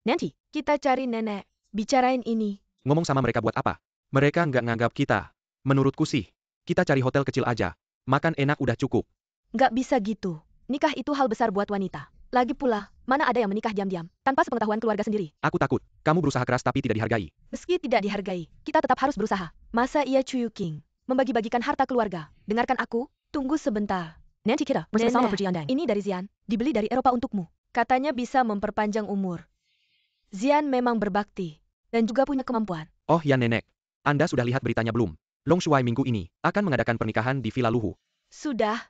Nanti, kita cari nenek. Bicarain ini. Ngomong sama mereka buat apa? Mereka nggak nganggap kita. Menurutku sih, kita cari hotel kecil aja. Makan enak udah cukup. Nggak bisa gitu. Nikah itu hal besar buat wanita. Lagi pula, mana ada yang menikah diam-diam, tanpa sepengetahuan keluarga sendiri. Aku takut. Kamu berusaha keras tapi tidak dihargai. Meski tidak dihargai, kita tetap harus berusaha. Masa iya Chuyu King membagi-bagikan harta keluarga? Dengarkan aku, tunggu sebentar. Nanti kita bersama pergi andang. Ini dari Zian, dibeli dari Eropa untukmu. Katanya bisa memperpanjang umur. Zian memang berbakti, dan juga punya kemampuan. Oh ya nenek. Anda sudah lihat beritanya belum? Long Shuai minggu ini akan mengadakan pernikahan di Villa Luhu. Sudah.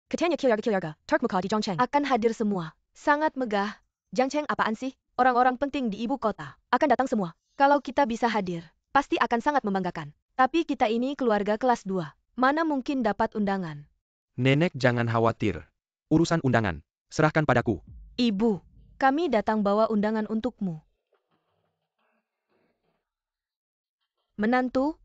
Katanya keluarga-keluarga, Turk Muka di Zhongcheng akan hadir semua. Sangat megah. Zhongcheng apaan sih? Orang-orang penting di ibu kota akan datang semua. Kalau kita bisa hadir, pasti akan sangat membanggakan. Tapi kita ini keluarga kelas 2. Mana mungkin dapat undangan? Nenek jangan khawatir. Urusan undangan, Serahkan padaku. Ibu, kami datang bawa undangan untukmu. Menantu,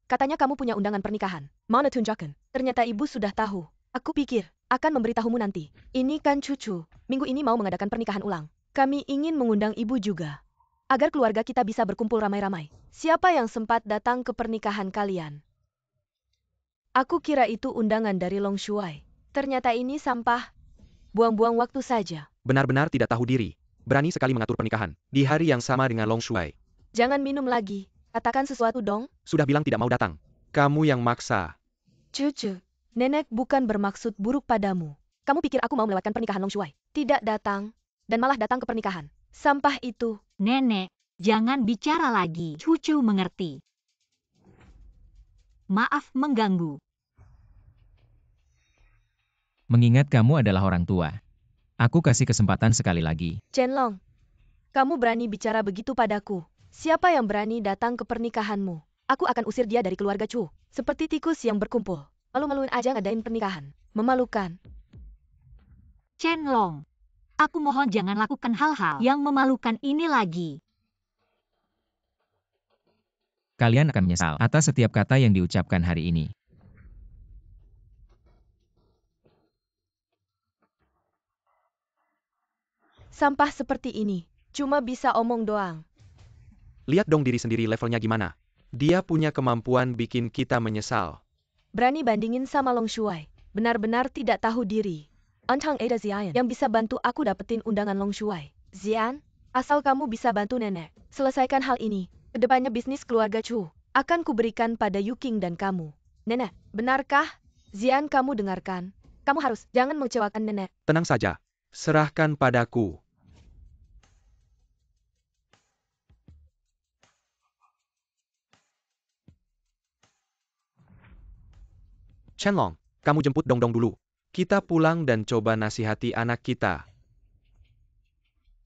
katanya kamu punya undangan pernikahan. Mana tunjukkan? Ternyata ibu sudah tahu. Aku pikir akan memberitahumu nanti. Ini kan cucu. Minggu ini mau mengadakan pernikahan ulang. Kami ingin mengundang ibu juga. Agar keluarga kita bisa berkumpul ramai-ramai. Siapa yang sempat datang ke pernikahan kalian? Aku kira itu undangan dari Long Shuai. Ternyata ini sampah. Buang-buang waktu saja. Benar-benar tidak tahu diri. Berani sekali mengatur pernikahan. Di hari yang sama dengan Long Shuai. Jangan minum lagi. Katakan sesuatu dong. Sudah bilang tidak mau datang. Kamu yang maksa. Cucu, nenek bukan bermaksud buruk padamu. Kamu pikir aku mau melewatkan pernikahan Long Shuai? Tidak datang. Dan malah datang ke pernikahan. Sampah itu. Nenek, jangan bicara lagi. Cucu mengerti. Maaf mengganggu. Mengingat kamu adalah orang tua. Aku kasih kesempatan sekali lagi. Chenlong, kamu berani bicara begitu padaku. Siapa yang berani datang ke pernikahanmu? Aku akan usir dia dari keluarga Chu. Seperti tikus yang berkumpul. Malu-maluin aja ngadain pernikahan. Memalukan. Chenlong, aku mohon jangan lakukan hal-hal yang memalukan ini lagi. Kalian akan menyesal atas setiap kata yang diucapkan hari ini. Sampah seperti ini. Cuma bisa omong doang. Lihat dong diri sendiri levelnya gimana. Dia punya kemampuan bikin kita menyesal. Berani bandingin sama Long Shuai. Benar-benar tidak tahu diri. Antang ada Zian yang bisa bantu aku dapetin undangan Long Shuai. Zian, asal kamu bisa bantu nenek. Selesaikan hal ini. Kedepannya bisnis keluarga Chu akan kuberikan pada Yuking dan kamu. Nenek, benarkah? Zian, kamu dengarkan. Kamu harus jangan mengecewakan nenek. Tenang saja. Serahkan padaku. Chenlong, kamu jemput Dongdong dulu. Kita pulang dan coba nasihati anak kita.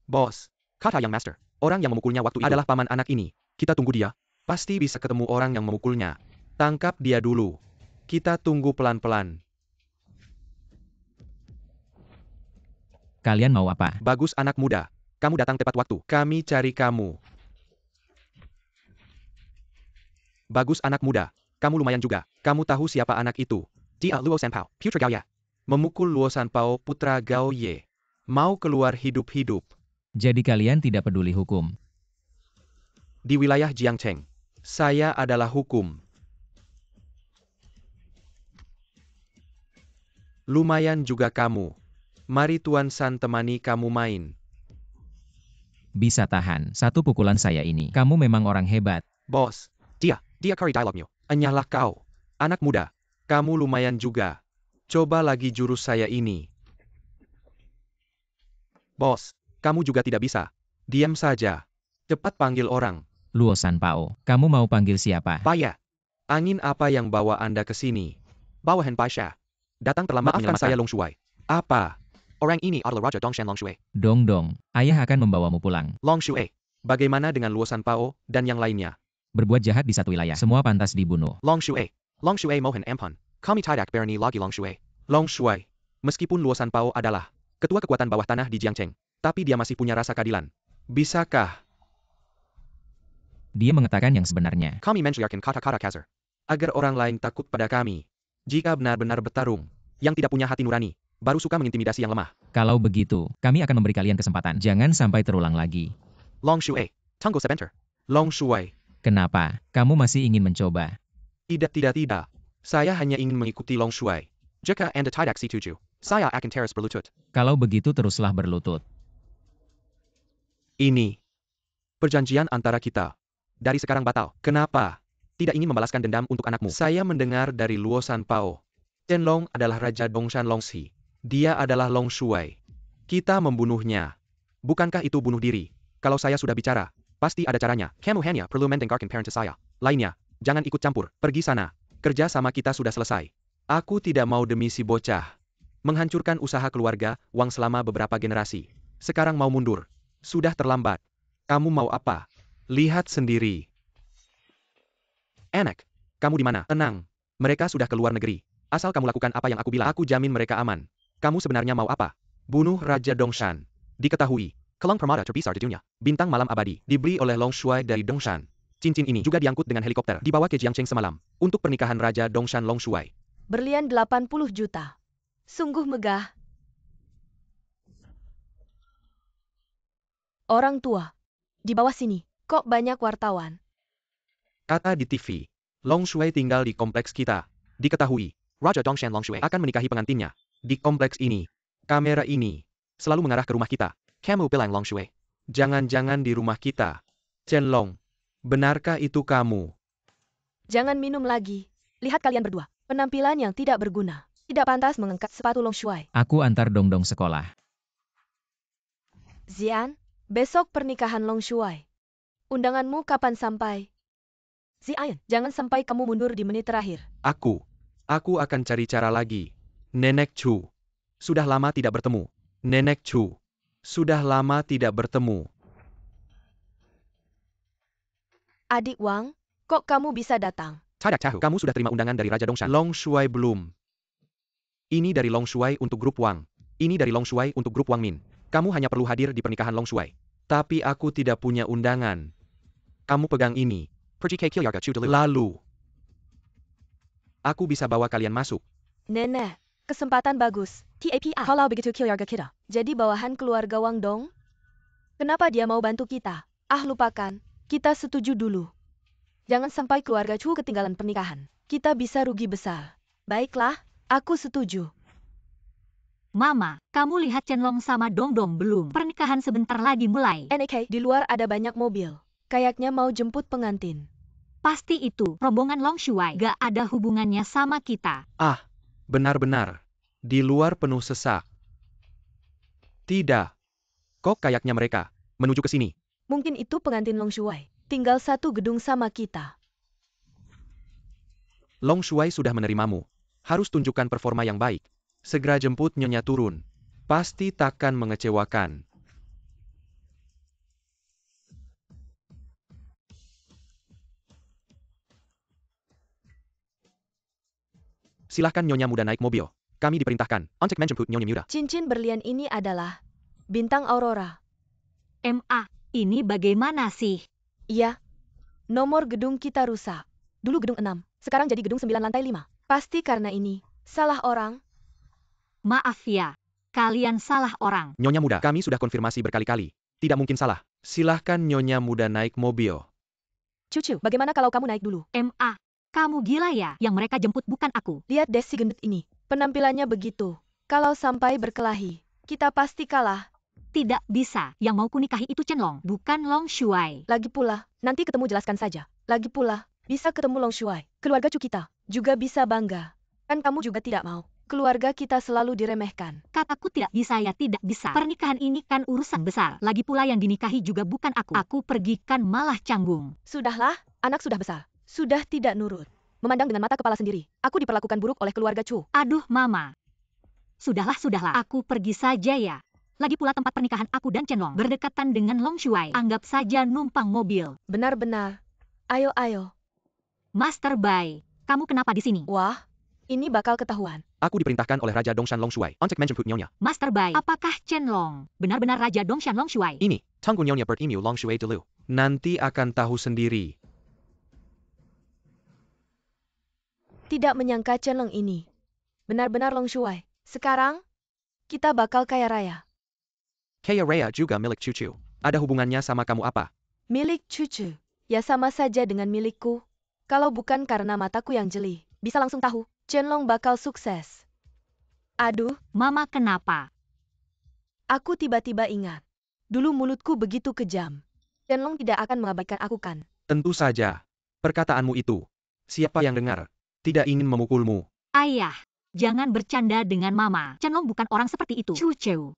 Bos, kata yang master. Orang yang memukulnya waktu itu adalah paman anak ini. Kita tunggu dia. Pasti bisa ketemu orang yang memukulnya. Tangkap dia dulu. Kita tunggu pelan-pelan. Kalian mau apa? Bagus anak muda. Kamu datang tepat waktu. Kami cari kamu. Bagus anak muda. Kamu lumayan juga. Kamu tahu siapa anak itu? Dia Luo Sanpao, putra Gao Ye. Memukul Luo Sanpao, putra Gao Ye. Mau keluar hidup-hidup. Jadi kalian tidak peduli hukum. Di wilayah Jiangcheng. Saya adalah hukum. Lumayan juga kamu. Mari Tuan San temani kamu main. Bisa tahan satu pukulan saya ini. Kamu memang orang hebat. Bos, dia kari dialognya. Enyahlah kau. Anak muda, kamu lumayan juga. Coba lagi jurus saya ini. Bos, kamu juga tidak bisa. Diam saja. Cepat panggil orang. Luo Sanpao, kamu mau panggil siapa? Paya. Angin apa yang bawa Anda ke sini? Bawa Hen Paisha. Datang terlambat menyelamatkan saya Long Shuai. Apa? Orang ini adalah Raja Dongshan Long Shuai. Dong, ayah akan membawamu pulang. Long Shuai. Bagaimana dengan Luo Sanpao dan yang lainnya? Berbuat jahat di satu wilayah, semua pantas dibunuh. Long Shuai. Long Shuai Mohan Ampon. Kami tidak berani lagi Long Shuai. Long Shuai. Meskipun Luo Sanpao adalah ketua kekuatan bawah tanah di Jiangcheng, tapi dia masih punya rasa keadilan. Bisakah Dia mengatakan yang sebenarnya. kami mensyariatkan kata-kata kasar agar orang lain takut pada kami? Jika benar-benar bertarung, yang tidak punya hati nurani, baru suka mengintimidasi yang lemah. Kalau begitu, kami akan memberi kalian kesempatan. Jangan sampai terulang lagi. Long Shuai. Tunggu sebentar. Long Shuai. Kenapa? Kamu masih ingin mencoba? Tidak. Saya hanya ingin mengikuti Long Shuai. Jika Anda tidak setuju, saya akan terus berlutut. Kalau begitu teruslah berlutut. Ini perjanjian antara kita. Dari sekarang batal. Kenapa? Tidak ingin membalaskan dendam untuk anakmu. Saya mendengar dari Luo Sanpao. Chenlong adalah Raja Dongshan Longxi. Dia adalah Long Shuai. Kita membunuhnya. Bukankah itu bunuh diri? Kalau saya sudah bicara, pasti ada caranya. Kamu hanya perlu mendengarkan parent saya. Lainnya, jangan ikut campur. Pergi sana. Kerja sama kita sudah selesai. Aku tidak mau demi si bocah menghancurkan usaha keluarga, uang selama beberapa generasi. Sekarang mau mundur. Sudah terlambat. Kamu mau apa? Lihat sendiri. Enak. Kamu di mana? Tenang. Mereka sudah keluar negeri. Asal kamu lakukan apa yang aku bilang, aku jamin mereka aman. Kamu sebenarnya mau apa? Bunuh Raja Dongshan. Diketahui, kelang permata terbesar di dunia, bintang malam abadi, dibeli oleh Long Shuai dari Dongshan. Cincin ini juga diangkut dengan helikopter, dibawa ke Jiangcheng semalam, untuk pernikahan Raja Dongshan Long Shuai. Berlian 80 juta. Sungguh megah. Orang tua. Di bawah sini, kok banyak wartawan? Kata di TV, Long Shuai tinggal di kompleks kita. Diketahui, Raja Dongshan Long Shuai akan menikahi pengantinnya. Di kompleks ini, kamera ini selalu mengarah ke rumah kita. Kamu bilang Long Shuai. Jangan-jangan di rumah kita. Chen Long, benarkah itu kamu? Jangan minum lagi. Lihat kalian berdua. Penampilan yang tidak berguna. Tidak pantas mengangkat sepatu Long Shuai. Aku antar Dongdong sekolah. Xian, besok pernikahan Long Shuai. Undanganmu kapan sampai? Xian, jangan sampai kamu mundur di menit terakhir. Aku akan cari cara lagi. Nenek Chu. Sudah lama tidak bertemu. Nenek Chu. Sudah lama tidak bertemu. Adik Wang, kok kamu bisa datang? Tidak tahu, kamu sudah terima undangan dari Raja Dongshan. Long Shuai belum. Ini dari Long Shuai untuk grup Wang. Ini dari Long Shuai untuk grup Wang Min. Kamu hanya perlu hadir di pernikahan Long Shuai. Tapi aku tidak punya undangan. Kamu pegang ini. Pergi ke keluarga Chu dulu. Lalu, aku bisa bawa kalian masuk. Nenek, kesempatan bagus. TAPA. Kalau begitu keluarga kita. Jadi bawahan keluarga Wang dong? Kenapa dia mau bantu kita? Lupakan. Kita setuju dulu. Jangan sampai keluarga Chu ketinggalan pernikahan. Kita bisa rugi besar. Baiklah, aku setuju. Mama, kamu lihat Chen Long sama Dongdong belum? Pernikahan sebentar lagi mulai. NK, di luar ada banyak mobil. Kayaknya mau jemput pengantin. Pasti itu, rombongan Long Shuai. Gak ada hubungannya sama kita. Benar-benar. Di luar penuh sesak. Tidak. Kok kayaknya mereka menuju ke sini. Mungkin itu pengantin Long Shuai. Tinggal satu gedung sama kita. Long Shuai sudah menerimamu. Harus tunjukkan performa yang baik. Segera jemput Nyonya turun. Pasti takkan mengecewakan. Silahkan Nyonya muda naik mobil. Kami diperintahkan untuk menjemput Nyonya muda. Cincin berlian ini adalah bintang Aurora. Ini bagaimana sih? Iya. Nomor gedung kita rusak. Dulu gedung 6, sekarang jadi gedung 9 lantai 5. Pasti karena ini. Salah orang. Maaf ya, kalian salah orang. Nyonya muda, kami sudah konfirmasi berkali-kali. Tidak mungkin salah. Silahkan Nyonya muda naik mobil. Cucu, bagaimana kalau kamu naik dulu? Kamu gila ya? Yang mereka jemput bukan aku. Lihat desi gendut ini. Penampilannya begitu. Kalau sampai berkelahi, kita pasti kalah. Tidak bisa. Yang mau kunikahi itu Chen Long, bukan Long Shuai. Lagi pula, nanti ketemu jelaskan saja. Lagi pula, bisa ketemu Long Shuai. Keluarga Chu kita juga bisa bangga. Kan kamu juga tidak mau. Keluarga kita selalu diremehkan. Kataku tidak bisa ya tidak bisa. Pernikahan ini kan urusan besar. Lagi pula yang dinikahi juga bukan aku. Aku pergi kan malah canggung. Sudahlah, anak sudah besar. Sudah tidak nurut. Memandang dengan mata kepala sendiri. Aku diperlakukan buruk oleh keluarga Chu. Aduh mama. Sudahlah. Aku pergi saja ya. Lagi pula tempat pernikahan aku dan Chen Long berdekatan dengan Long Shuai. Anggap saja numpang mobil. Benar-benar. Ayo. Master Bai, kamu kenapa di sini? Wah, ini bakal ketahuan. Aku diperintahkan oleh Raja Dongshan Long Shuai untuk menjemput Nyonya. Master Bai, apakah Chen Long benar-benar Raja Dongshan Long Shuai? Ini, tunggu Nyonya bertemu Long Shuai dulu. Nanti akan tahu sendiri. Tidak menyangka Chen Long ini benar-benar Long Shuai. Sekarang, kita bakal kaya raya. Kaya raya juga milik cucu. Ada hubungannya sama kamu apa? Milik cucu. Ya sama saja dengan milikku. Kalau bukan karena mataku yang jeli, bisa langsung tahu, Chen Long bakal sukses. Aduh, Mama kenapa? aku tiba-tiba ingat. Dulu mulutku begitu kejam. Chen Long tidak akan mengabaikan aku kan? Tentu saja. Perkataanmu itu. Siapa yang dengar? Tidak ingin memukulmu. Ayah, jangan bercanda dengan Mama. Chen Long bukan orang seperti itu. Cucu.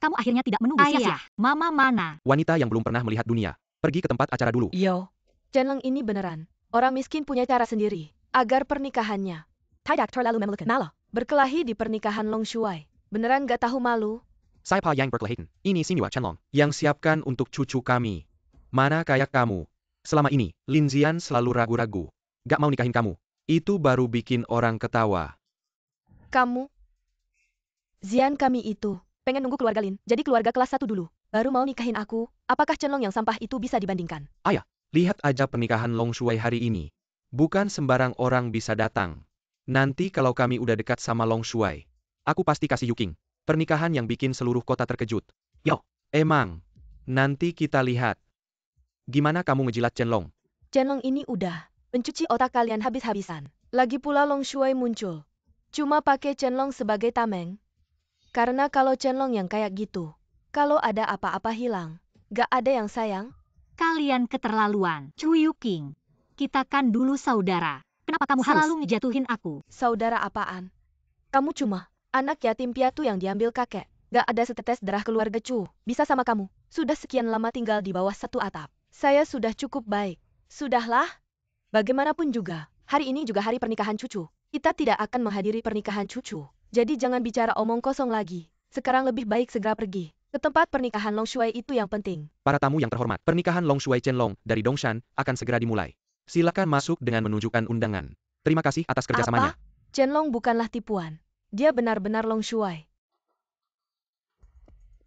Kamu akhirnya tidak menunggu sia-sia. Mama mana? Wanita yang belum pernah melihat dunia. Pergi ke tempat acara dulu. Yo. Chen Long ini beneran. Orang miskin punya cara sendiri. Agar pernikahannya tidak terlalu memelukan. Malah, berkelahi di pernikahan Long Shuai. Beneran gak tahu malu? Siapa yang berkelahi? Ini Sinua Chen Long. Yang siapkan untuk cucu kami. Mana kayak kamu? Selama ini, Lin Xian selalu ragu-ragu. Gak mau nikahin kamu. Itu baru bikin orang ketawa. Kamu? Zian kami itu, pengen nunggu keluarga Lin, jadi keluarga kelas 1 dulu. Baru mau nikahin aku, apakah Chenlong yang sampah itu bisa dibandingkan? Ayah, lihat aja pernikahan Long Shuai hari ini. Bukan sembarang orang bisa datang. Nanti kalau kami udah dekat sama Long Shuai, aku pasti kasih Yuking. Pernikahan yang bikin seluruh kota terkejut. Yo, emang. Nanti kita lihat. Gimana kamu ngejilat Chenlong? Chenlong ini udah mencuci otak kalian habis-habisan. Lagi pula Long Shuai muncul. Cuma pakai Chenlong sebagai tameng. Karena kalau Chenlong yang kayak gitu, kalau ada apa-apa hilang, gak ada yang sayang. Kalian keterlaluan, Chu Yuking. Kita kan dulu saudara. Kenapa kamu selalu ngejatuhin aku? Saudara apaan? Kamu cuma anak yatim piatu yang diambil kakek. Gak ada setetes darah keluarga Chu. Bisa sama kamu. Sudah sekian lama tinggal di bawah satu atap. Saya sudah cukup baik. Sudahlah. Bagaimanapun juga, hari ini juga hari pernikahan cucu. Kita tidak akan menghadiri pernikahan cucu. Jadi jangan bicara omong kosong lagi. Sekarang lebih baik segera pergi ke tempat pernikahan Long Shuai itu yang penting. Para tamu yang terhormat, pernikahan Long Shuai Chenlong dari Dongshan akan segera dimulai. Silakan masuk dengan menunjukkan undangan. Terima kasih atas kerjasamanya. Apa? Chenlong bukanlah tipuan. Dia benar-benar Long Shuai.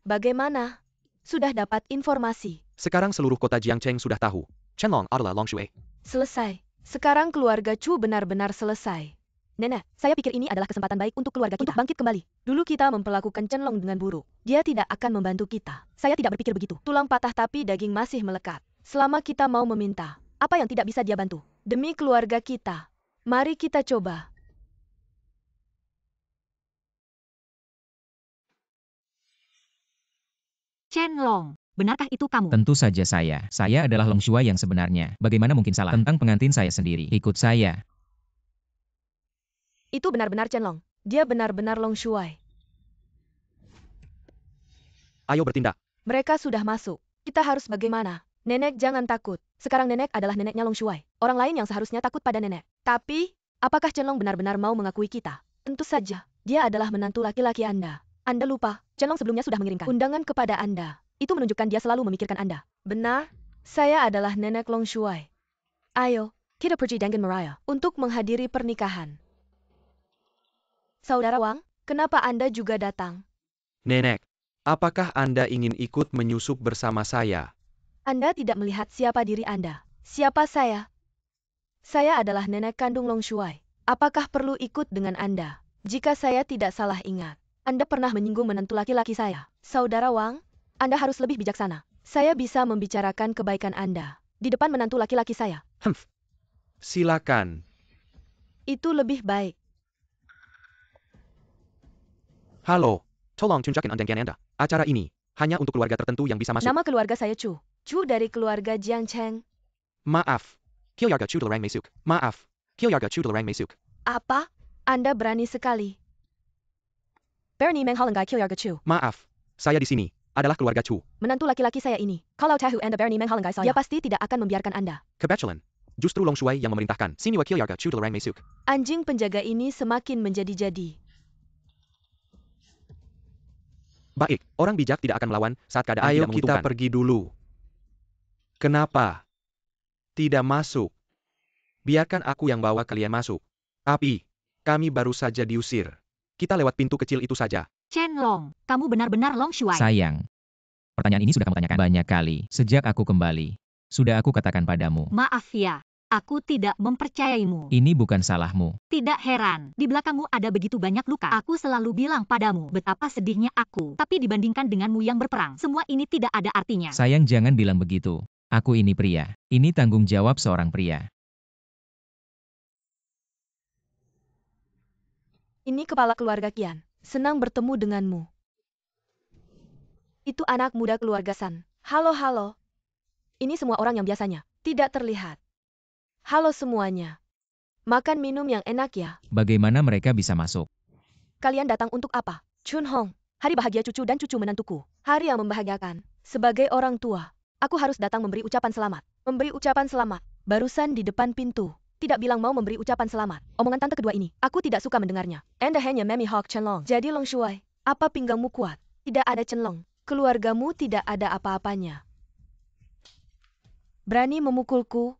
Bagaimana? Sudah dapat informasi. Sekarang seluruh kota Jiangcheng sudah tahu. Chenlong adalah Long Shuai. Selesai. Sekarang keluarga Chu benar-benar selesai. Nenek, saya pikir ini adalah kesempatan baik untuk keluarga kita untuk bangkit kembali. Dulu kita memperlakukan Chenlong dengan buruk. Dia tidak akan membantu kita. Saya tidak berpikir begitu. Tulang patah tapi daging masih melekat. Selama kita mau meminta, apa yang tidak bisa dia bantu? Demi keluarga kita. Mari kita coba. Chenlong, benarkah itu kamu? Tentu saja saya. Saya adalah Long Shuai yang sebenarnya. Bagaimana mungkin salah tentang pengantin saya sendiri? Ikut saya. Itu benar-benar Chenlong. Dia benar-benar Long Shuai. Ayo bertindak. Mereka sudah masuk. Kita harus bagaimana? Nenek jangan takut. Sekarang nenek adalah neneknya Long Shuai. Orang lain yang seharusnya takut pada nenek. Tapi, apakah Chenlong benar-benar mau mengakui kita? Tentu saja. Dia adalah menantu laki-laki Anda. Anda lupa, Chenlong sebelumnya sudah mengirimkan undangan kepada Anda. Itu menunjukkan dia selalu memikirkan Anda. Benar? Saya adalah nenek Long Shuai. Ayo, kita pergi dengan Mariah untuk menghadiri pernikahan. Saudara Wang, kenapa Anda juga datang? Nenek, apakah Anda ingin ikut menyusup bersama saya? Anda tidak melihat siapa diri Anda. Siapa saya? Saya adalah nenek kandung Long Shuai. Apakah perlu ikut dengan Anda? Jika saya tidak salah ingat, Anda pernah menyinggung menantu laki-laki saya. Saudara Wang, Anda harus lebih bijaksana. Saya bisa membicarakan kebaikan Anda di depan menantu laki-laki saya. Silakan. Itu lebih baik. Halo, tolong tunjukkan undangan Anda. Acara ini hanya untuk keluarga tertentu yang bisa masuk. Nama keluarga saya Chu. Chu dari keluarga Jiangcheng. Maaf. Keluarga Chu dilarang masuk. Maaf. Keluarga Chu dilarang masuk. Apa? Anda berani sekali. Bernie menghalangi keluarga Chu. Maaf. Saya di sini adalah keluarga Chu. Menantu laki-laki saya ini. Kalau tahu Anda berani menghalangi saya, dia pasti tidak akan membiarkan Anda. Kebetulan, justru Long Shuai yang memerintahkan. Sini keluarga Chu dilarang masuk. Anjing penjaga ini semakin menjadi-jadi. Baik, orang bijak tidak akan melawan saat keadaan tidak menguntungkan. Ayo kita pergi dulu. Kenapa? Tidak masuk. Biarkan aku yang bawa kalian masuk. Tapi, kami baru saja diusir. Kita lewat pintu kecil itu saja. Chenlong, kamu benar-benar Long Shuai. Sayang. Pertanyaan ini sudah kamu tanyakan banyak kali. Sejak aku kembali. Sudah aku katakan padamu. Maaf ya, aku tidak mempercayaimu. Ini bukan salahmu. Tidak heran, di belakangmu ada begitu banyak luka. Aku selalu bilang padamu betapa sedihnya aku. Tapi dibandingkan denganmu yang berperang, semua ini tidak ada artinya. Sayang, jangan bilang begitu. Aku ini pria. Ini tanggung jawab seorang pria. Ini kepala keluarga Qian. Senang bertemu denganmu. Itu anak muda keluarga San. Halo. Ini semua orang yang biasanya tidak terlihat. Halo semuanya. Makan minum yang enak ya. Bagaimana mereka bisa masuk? Kalian datang untuk apa? Chun Hong, hari bahagia cucu dan cucu menantuku. Hari yang membahagiakan. Sebagai orang tua, aku harus datang memberi ucapan selamat. Memberi ucapan selamat. Barusan di depan pintu. Tidak bilang mau memberi ucapan selamat. Omongan tante kedua ini, aku tidak suka mendengarnya. Anda hanya Memi Hawk Chenlong. Jadi Long Shuai, apa pinggangmu kuat? Tidak ada Chenlong. Keluargamu tidak ada apa-apanya. Berani memukulku?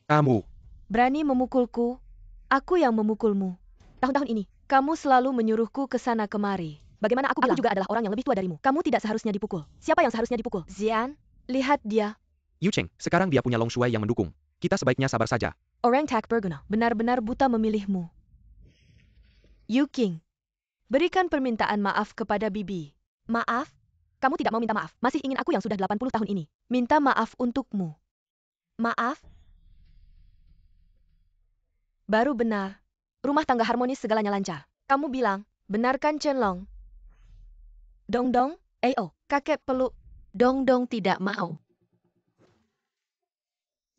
Kamu. Berani memukulku? Aku yang memukulmu. Tahun-tahun ini, Kamu selalu menyuruhku ke sana kemari. Bagaimana aku bilang? Aku juga adalah orang yang lebih tua darimu. Kamu tidak seharusnya dipukul. Siapa yang seharusnya dipukul? Xian, lihat dia. Yu Cheng, sekarang dia punya Long Shuai yang mendukung. Kita sebaiknya sabar saja. Orang tak berguna. Benar-benar buta memilihmu. Yu King, berikan permintaan maaf kepada Bibi. Maaf? Kamu tidak mau minta maaf. Masih ingin aku yang sudah 80 tahun ini. Minta maaf untukmu. Maaf? Baru benar. Rumah tangga harmonis segalanya lancar. Kamu bilang, benar kan Chen Long? Dong Dong, kakek peluk. Dong Dong tidak mau.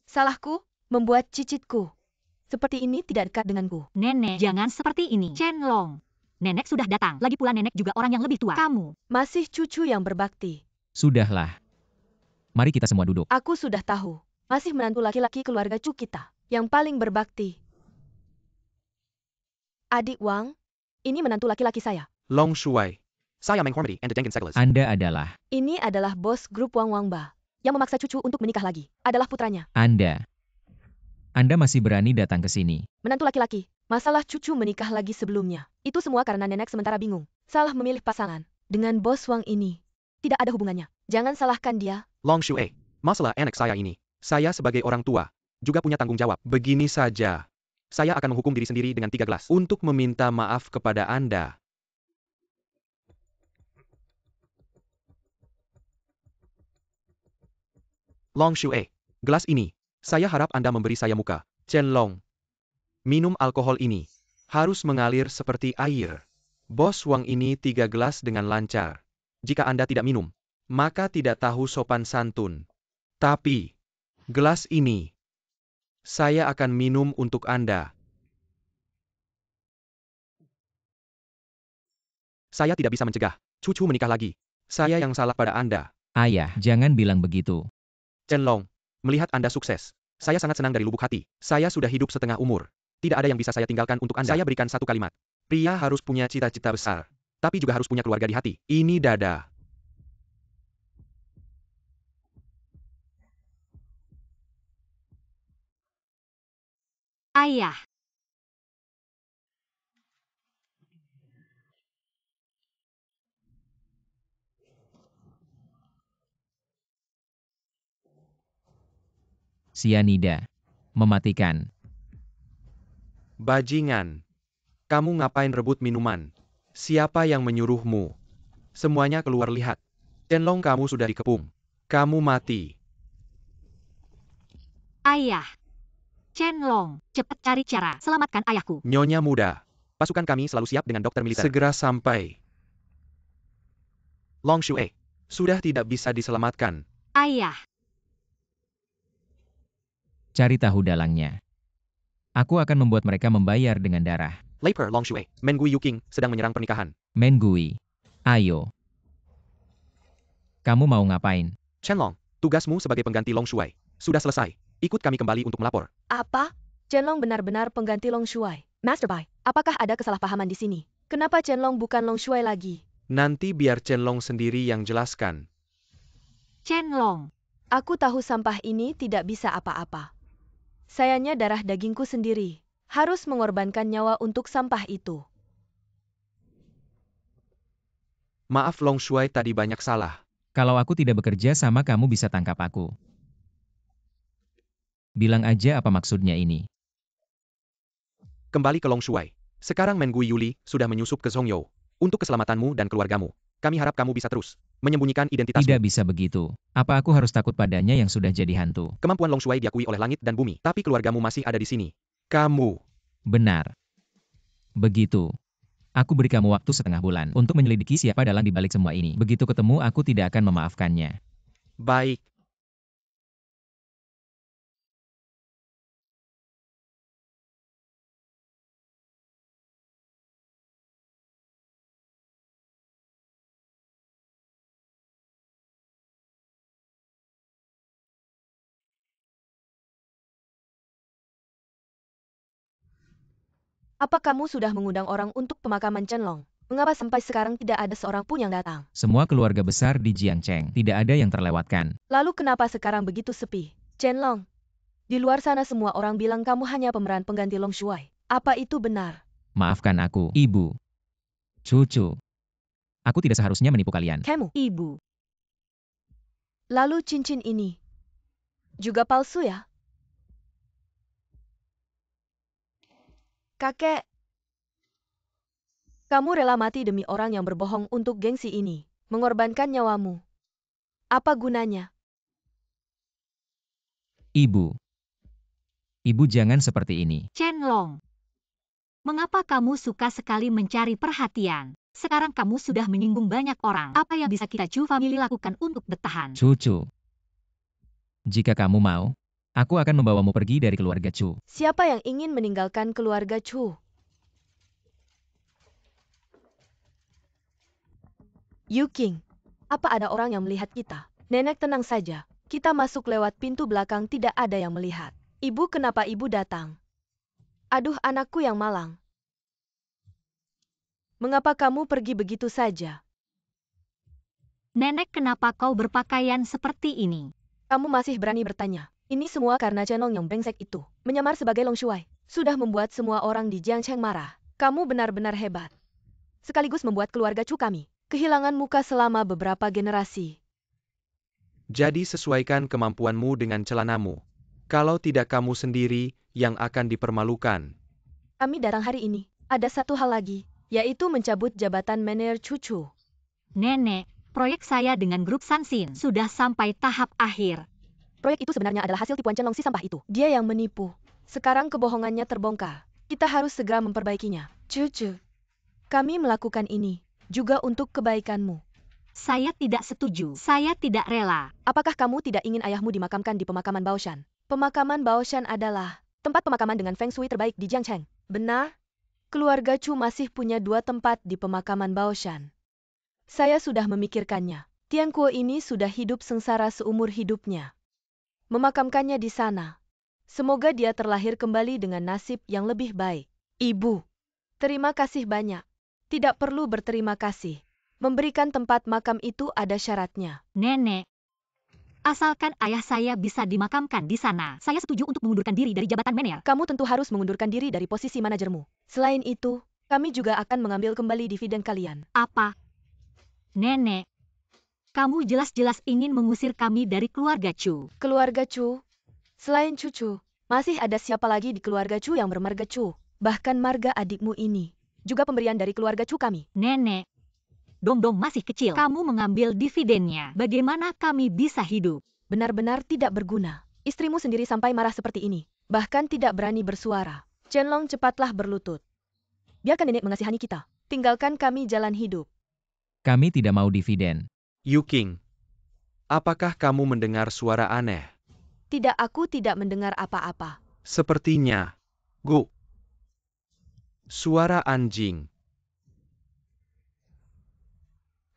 Salahku, membuat cicitku. Seperti ini tidak dekat denganku. Nenek, jangan seperti ini. Chen Long. Nenek sudah datang. Lagi pula nenek juga orang yang lebih tua. Kamu. Masih cucu yang berbakti. Sudahlah. Mari kita semua duduk. Aku sudah tahu. Masih menantu laki-laki keluarga Chu kita. Yang paling berbakti. Adik Wang, ini menantu laki-laki saya. Long Shuai. Saya menghormati Anda Dengen Segelas. Anda adalah. Ini adalah bos grup Wang Wangba. Yang memaksa cucu untuk menikah lagi. Adalah putranya. Anda masih berani datang ke sini. Menantu laki-laki. Masalah cucu menikah lagi sebelumnya. Itu semua karena nenek sementara bingung. Salah memilih pasangan. Dengan bos Wang ini. Tidak ada hubungannya. Jangan salahkan dia. Long Shuai. Masalah anak saya ini. Saya sebagai orang tua. Juga punya tanggung jawab. Begini saja. Saya akan menghukum diri sendiri dengan 3 gelas. Untuk meminta maaf kepada Anda. Long Shuai. Gelas ini. Saya harap Anda memberi saya muka. Chen Long. Minum alkohol ini. Harus mengalir seperti air. Bos Wang ini 3 gelas dengan lancar. Jika Anda tidak minum, maka tidak tahu sopan santun. Tapi, gelas ini, saya akan minum untuk Anda. Saya tidak bisa mencegah cucu menikah lagi. Saya yang salah pada Anda. Ayah, jangan bilang begitu. Chen Long, melihat Anda sukses, saya sangat senang dari lubuk hati. Saya sudah hidup setengah umur. Tidak ada yang bisa saya tinggalkan untuk Anda. Saya berikan satu kalimat. Pria harus punya cita-cita besar. Tapi juga harus punya keluarga di hati. Ini dada. Ayah. Sianida. Mematikan. Bajingan. Kamu ngapain rebut minuman? Siapa yang menyuruhmu? Semuanya keluar lihat. Chen Long, kamu sudah dikepung. Kamu mati. Ayah. Chen Long, cepat cari cara. Selamatkan ayahku. Nyonya muda. Pasukan kami selalu siap dengan dokter militer. Segera sampai. Long Shuai. Sudah tidak bisa diselamatkan. Ayah. Cari tahu dalangnya. Aku akan membuat mereka membayar dengan darah. Lapor Long Shuai. Mengui Yu King sedang menyerang pernikahan. Mengui. Ayo. Kamu mau ngapain? Chen Long, tugasmu sebagai pengganti Long Shuai sudah selesai. Ikut kami kembali untuk melapor. Apa? Chen Long benar-benar pengganti Long Shuai. Master Bai, apakah ada kesalahpahaman di sini? Kenapa Chen Long bukan Long Shuai lagi? Nanti biar Chen Long sendiri yang jelaskan. Chen Long. Aku tahu sampah ini tidak bisa apa-apa. Sayanya darah dagingku sendiri. Harus mengorbankan nyawa untuk sampah itu. Maaf Long Shuai, tadi banyak salah. Kalau aku tidak bekerja sama kamu bisa tangkap aku. Bilang aja apa maksudnya ini. Kembali ke Long Shuai. Sekarang Mengui Yuli sudah menyusup ke Zongyou. Untuk keselamatanmu dan keluargamu. Kami harap kamu bisa terus menyembunyikan identitasmu. Tidak bisa begitu. Apa aku harus takut padanya yang sudah jadi hantu? Kemampuan Long Shuai diakui oleh langit dan bumi. Tapi keluargamu masih ada di sini. Kamu. Benar. Begitu. Aku beri kamu waktu setengah bulan untuk menyelidiki siapa dalang di balik semua ini. Begitu ketemu aku tidak akan memaafkannya. Baik. Apa kamu sudah mengundang orang untuk pemakaman Chen Long? Mengapa sampai sekarang tidak ada seorang pun yang datang? Semua keluarga besar di Jiangcheng. Tidak ada yang terlewatkan. Lalu kenapa sekarang begitu sepi? Chen Long, di luar sana semua orang bilang kamu hanya pemeran pengganti Long Shuai. Apa itu benar? Maafkan aku, Ibu. Cucu. Aku tidak seharusnya menipu kalian. Kamu, Ibu. lalu cincin ini juga palsu ya? Kakek, kamu rela mati demi orang yang berbohong untuk gengsi ini, mengorbankan nyawamu. Apa gunanya? Ibu. Ibu jangan seperti ini. Chenlong. Mengapa kamu suka sekali mencari perhatian? Sekarang kamu sudah menyinggung banyak orang. Apa yang bisa kita Chu Family lakukan untuk bertahan? Cucu. Jika kamu mau, aku akan membawamu pergi dari keluarga Chu. Siapa yang ingin meninggalkan keluarga Chu? Yu King, apa ada orang yang melihat kita? Nenek tenang saja, kita masuk lewat pintu belakang, tidak ada yang melihat. Ibu, kenapa ibu datang? Aduh, anakku yang malang. Mengapa kamu pergi begitu saja? Nenek, kenapa kau berpakaian seperti ini? Kamu masih berani bertanya. Ini semua karena Chenlong yang brengsek itu. Menyamar sebagai Long Shuai. Sudah membuat semua orang di Jiangcheng marah. Kamu benar-benar hebat. Sekaligus membuat keluarga Chu kami kehilangan muka selama beberapa generasi. Jadi sesuaikan kemampuanmu dengan celanamu. Kalau tidak kamu sendiri yang akan dipermalukan. Kami datang hari ini. Ada satu hal lagi, yaitu mencabut jabatan manajer Cucu. Nenek, proyek saya dengan grup Sansin sudah sampai tahap akhir. Proyek itu sebenarnya adalah hasil tipuan Chenlong si sampah itu. Dia yang menipu. Sekarang kebohongannya terbongkar. Kita harus segera memperbaikinya. Cucu, kami melakukan ini juga untuk kebaikanmu. Saya tidak setuju. Saya tidak rela. Apakah kamu tidak ingin ayahmu dimakamkan di pemakaman Baoshan? Pemakaman Baoshan adalah tempat pemakaman dengan feng shui terbaik di Jiangcheng. Benar? Keluarga Chu masih punya 2 tempat di pemakaman Baoshan. Saya sudah memikirkannya. Tian Kuo ini sudah hidup sengsara seumur hidupnya. Memakamkannya di sana. Semoga dia terlahir kembali dengan nasib yang lebih baik. Ibu, terima kasih banyak. Tidak perlu berterima kasih. Memberikan tempat makam itu ada syaratnya. Nenek, asalkan ayah saya bisa dimakamkan di sana, saya setuju untuk mengundurkan diri dari jabatan manajer. Kamu tentu harus mengundurkan diri dari posisi manajermu. Selain itu, kami juga akan mengambil kembali dividen kalian. Apa? Nenek, kamu jelas-jelas ingin mengusir kami dari keluarga Chu. Keluarga Chu? Selain Cucu, masih ada siapa lagi di keluarga Chu yang bermarga Chu? Bahkan marga adikmu ini juga pemberian dari keluarga Chu kami. Nenek, Dongdong masih kecil. Kamu mengambil dividennya. Bagaimana kami bisa hidup? Benar-benar tidak berguna. Istrimu sendiri sampai marah seperti ini. Bahkan tidak berani bersuara. Chenlong, cepatlah berlutut. Biarkan nenek mengasihani kita. Tinggalkan kami jalan hidup. Kami tidak mau dividen. Yu King, apakah kamu mendengar suara aneh? Tidak, aku tidak mendengar apa-apa. Sepertinya. Gu. Suara anjing.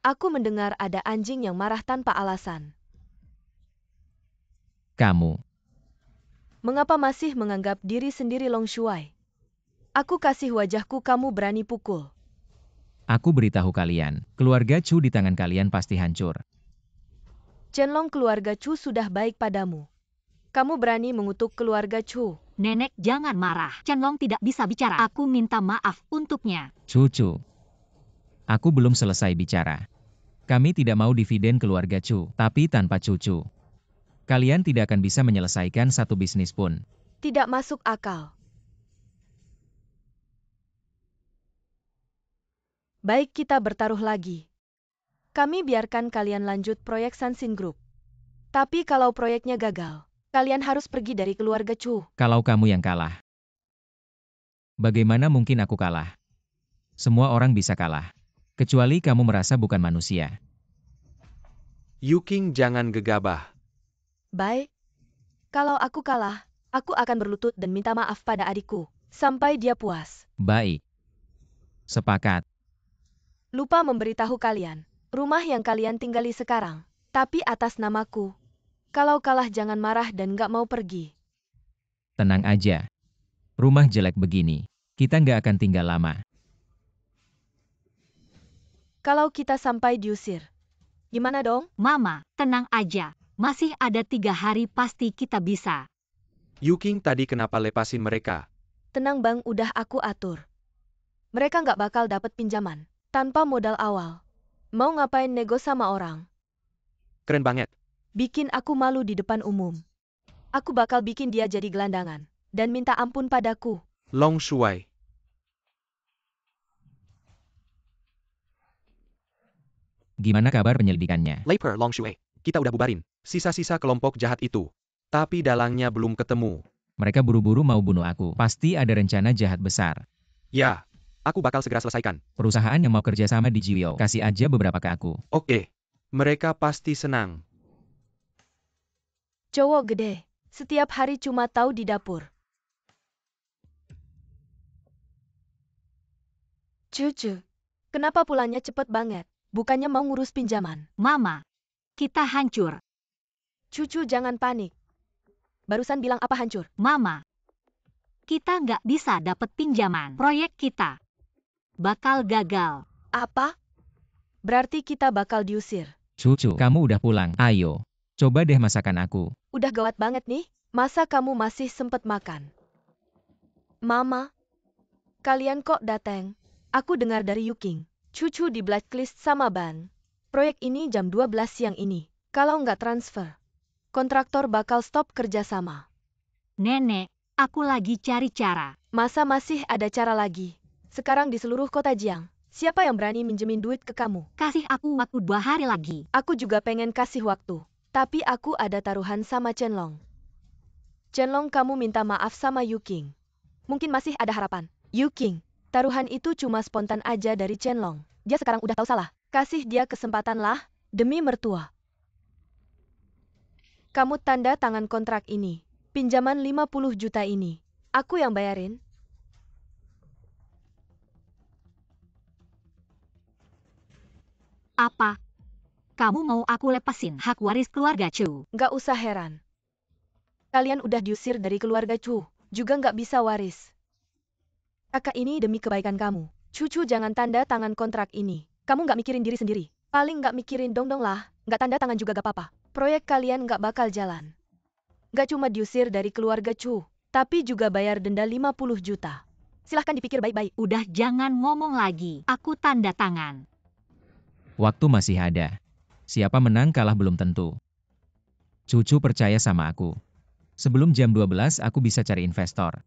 Aku mendengar ada anjing yang marah tanpa alasan. Kamu. Mengapa masih menganggap diri sendiri Long Shuai? Aku kasih wajahku, kamu berani pukul. Aku beritahu kalian, keluarga Chu di tangan kalian pasti hancur. Chenlong, keluarga Chu sudah baik padamu. Kamu berani mengutuk keluarga Chu. Nenek, jangan marah. Chenlong tidak bisa bicara. Aku minta maaf untuknya. Cucu. Aku belum selesai bicara. Kami tidak mau dividen keluarga Chu, tapi tanpa cucu. Kalian tidak akan bisa menyelesaikan satu bisnis pun. Tidak masuk akal. Baik, kita bertaruh lagi. Kami biarkan kalian lanjut proyek Sansin Group. Tapi kalau proyeknya gagal, kalian harus pergi dari keluarga Chu. Kalau kamu yang kalah. Bagaimana mungkin aku kalah? Semua orang bisa kalah. Kecuali kamu merasa bukan manusia. Yu King, jangan gegabah. Baik. Kalau aku kalah, aku akan berlutut dan minta maaf pada adikku. Sampai dia puas. Baik. Sepakat. Lupa memberitahu kalian. Rumah yang kalian tinggali sekarang. Tapi atas namaku. Kalau kalah jangan marah dan gak mau pergi. Tenang aja. Rumah jelek begini. Kita nggak akan tinggal lama. Kalau kita sampai diusir, gimana dong? Mama, tenang aja. Masih ada 3 hari pasti kita bisa. Yu King, tadi kenapa lepasin mereka? Tenang bang, udah aku atur. Mereka nggak bakal dapat pinjaman tanpa modal awal. Mau ngapain nego sama orang? Keren banget. Bikin aku malu di depan umum. Aku bakal bikin dia jadi gelandangan dan minta ampun padaku. Long Shuai. Gimana kabar penyelidikannya? Lapar Long Shuai. Kita udah bubarin sisa-sisa kelompok jahat itu. Tapi dalangnya belum ketemu. Mereka buru-buru mau bunuh aku. Pasti ada rencana jahat besar. Ya, aku bakal segera selesaikan. Perusahaan yang mau kerja sama di Jiyo, kasih aja beberapa ke aku. Oke. Mereka pasti senang. Cowok gede, setiap hari cuma tahu di dapur. Cucu, kenapa pulangnya cepet banget? Bukannya mau ngurus pinjaman. Mama, kita hancur. Cucu jangan panik. Barusan bilang apa hancur? Mama, kita nggak bisa dapet pinjaman. Proyek kita bakal gagal. Apa? Berarti kita bakal diusir. Cucu, kamu udah pulang. Ayo, coba deh masakan aku. Udah gawat banget nih, masa kamu masih sempet makan? Mama, kalian kok datang? Aku dengar dari Yuking. Cucu di blacklist sama Ban. Proyek ini jam 12 siang ini. Kalau nggak transfer, kontraktor bakal stop kerjasama. Nenek, aku lagi cari cara. Masa masih ada cara lagi? Sekarang di seluruh kota Jiang, siapa yang berani minjemin duit ke kamu? Kasih aku waktu 2 hari lagi. Aku juga pengen kasih waktu. Tapi aku ada taruhan sama Chenlong. Chenlong, kamu minta maaf sama Yuking. Mungkin masih ada harapan. Yuking, taruhan itu cuma spontan aja dari Chenlong. Dia sekarang udah tahu salah. Kasih dia kesempatan lah, demi mertua. Kamu tanda tangan kontrak ini. Pinjaman 50 juta ini. Aku yang bayarin. Apa? Kamu mau aku lepasin hak waris keluarga Chu? Nggak usah heran. Kalian udah diusir dari keluarga Chu, juga nggak bisa waris. Kakak ini demi kebaikan kamu. Cucu jangan tanda tangan kontrak ini. Kamu nggak mikirin diri sendiri. Paling nggak mikirin dong lah. Nggak tanda tangan juga gak apa-apa. Proyek kalian nggak bakal jalan. Nggak cuma diusir dari keluarga Chu, tapi juga bayar denda 50 juta. Silahkan dipikir baik-baik. Udah jangan ngomong lagi. Aku tanda tangan. Waktu masih ada. Siapa menang kalah belum tentu. Cucu percaya sama aku. Sebelum jam 12 aku bisa cari investor.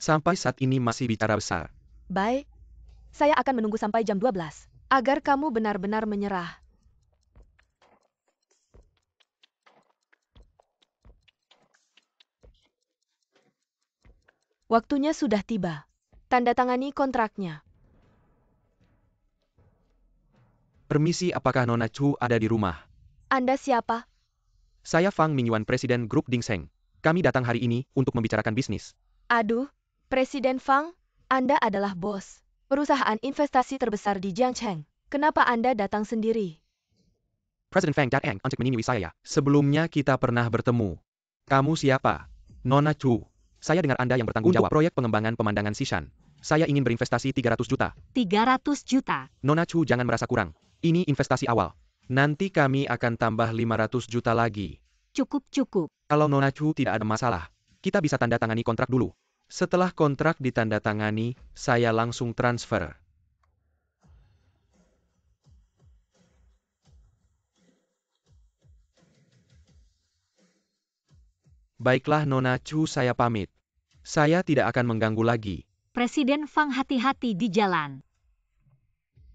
Sampai saat ini masih bicara besar. Baik. Saya akan menunggu sampai jam 12. Agar kamu benar-benar menyerah. Waktunya sudah tiba. Tanda tangani kontraknya. Permisi, apakah Nona Chu ada di rumah? Anda siapa? Saya Fang Mingyuan, Presiden Grup Dingseng. Kami datang hari ini untuk membicarakan bisnis. Aduh, Presiden Fang, Anda adalah bos perusahaan investasi terbesar di Jiangcheng. Kenapa Anda datang sendiri? Presiden Fang datang untuk menemui saya. Sebelumnya kita pernah bertemu. Kamu siapa? Nona Chu. Saya dengar Anda yang bertanggung jawab proyek pengembangan pemandangan Sishan. Saya ingin berinvestasi 300 juta. 300 juta. Nona Chu, jangan merasa kurang. Ini investasi awal. Nanti kami akan tambah 500 juta lagi. Cukup. Kalau Nona Chu tidak ada masalah, kita bisa tanda tangani kontrak dulu. Setelah kontrak ditandatangani, saya langsung transfer. Baiklah Nona Chu, saya pamit. Saya tidak akan mengganggu lagi. Presiden Fang, hati-hati di jalan.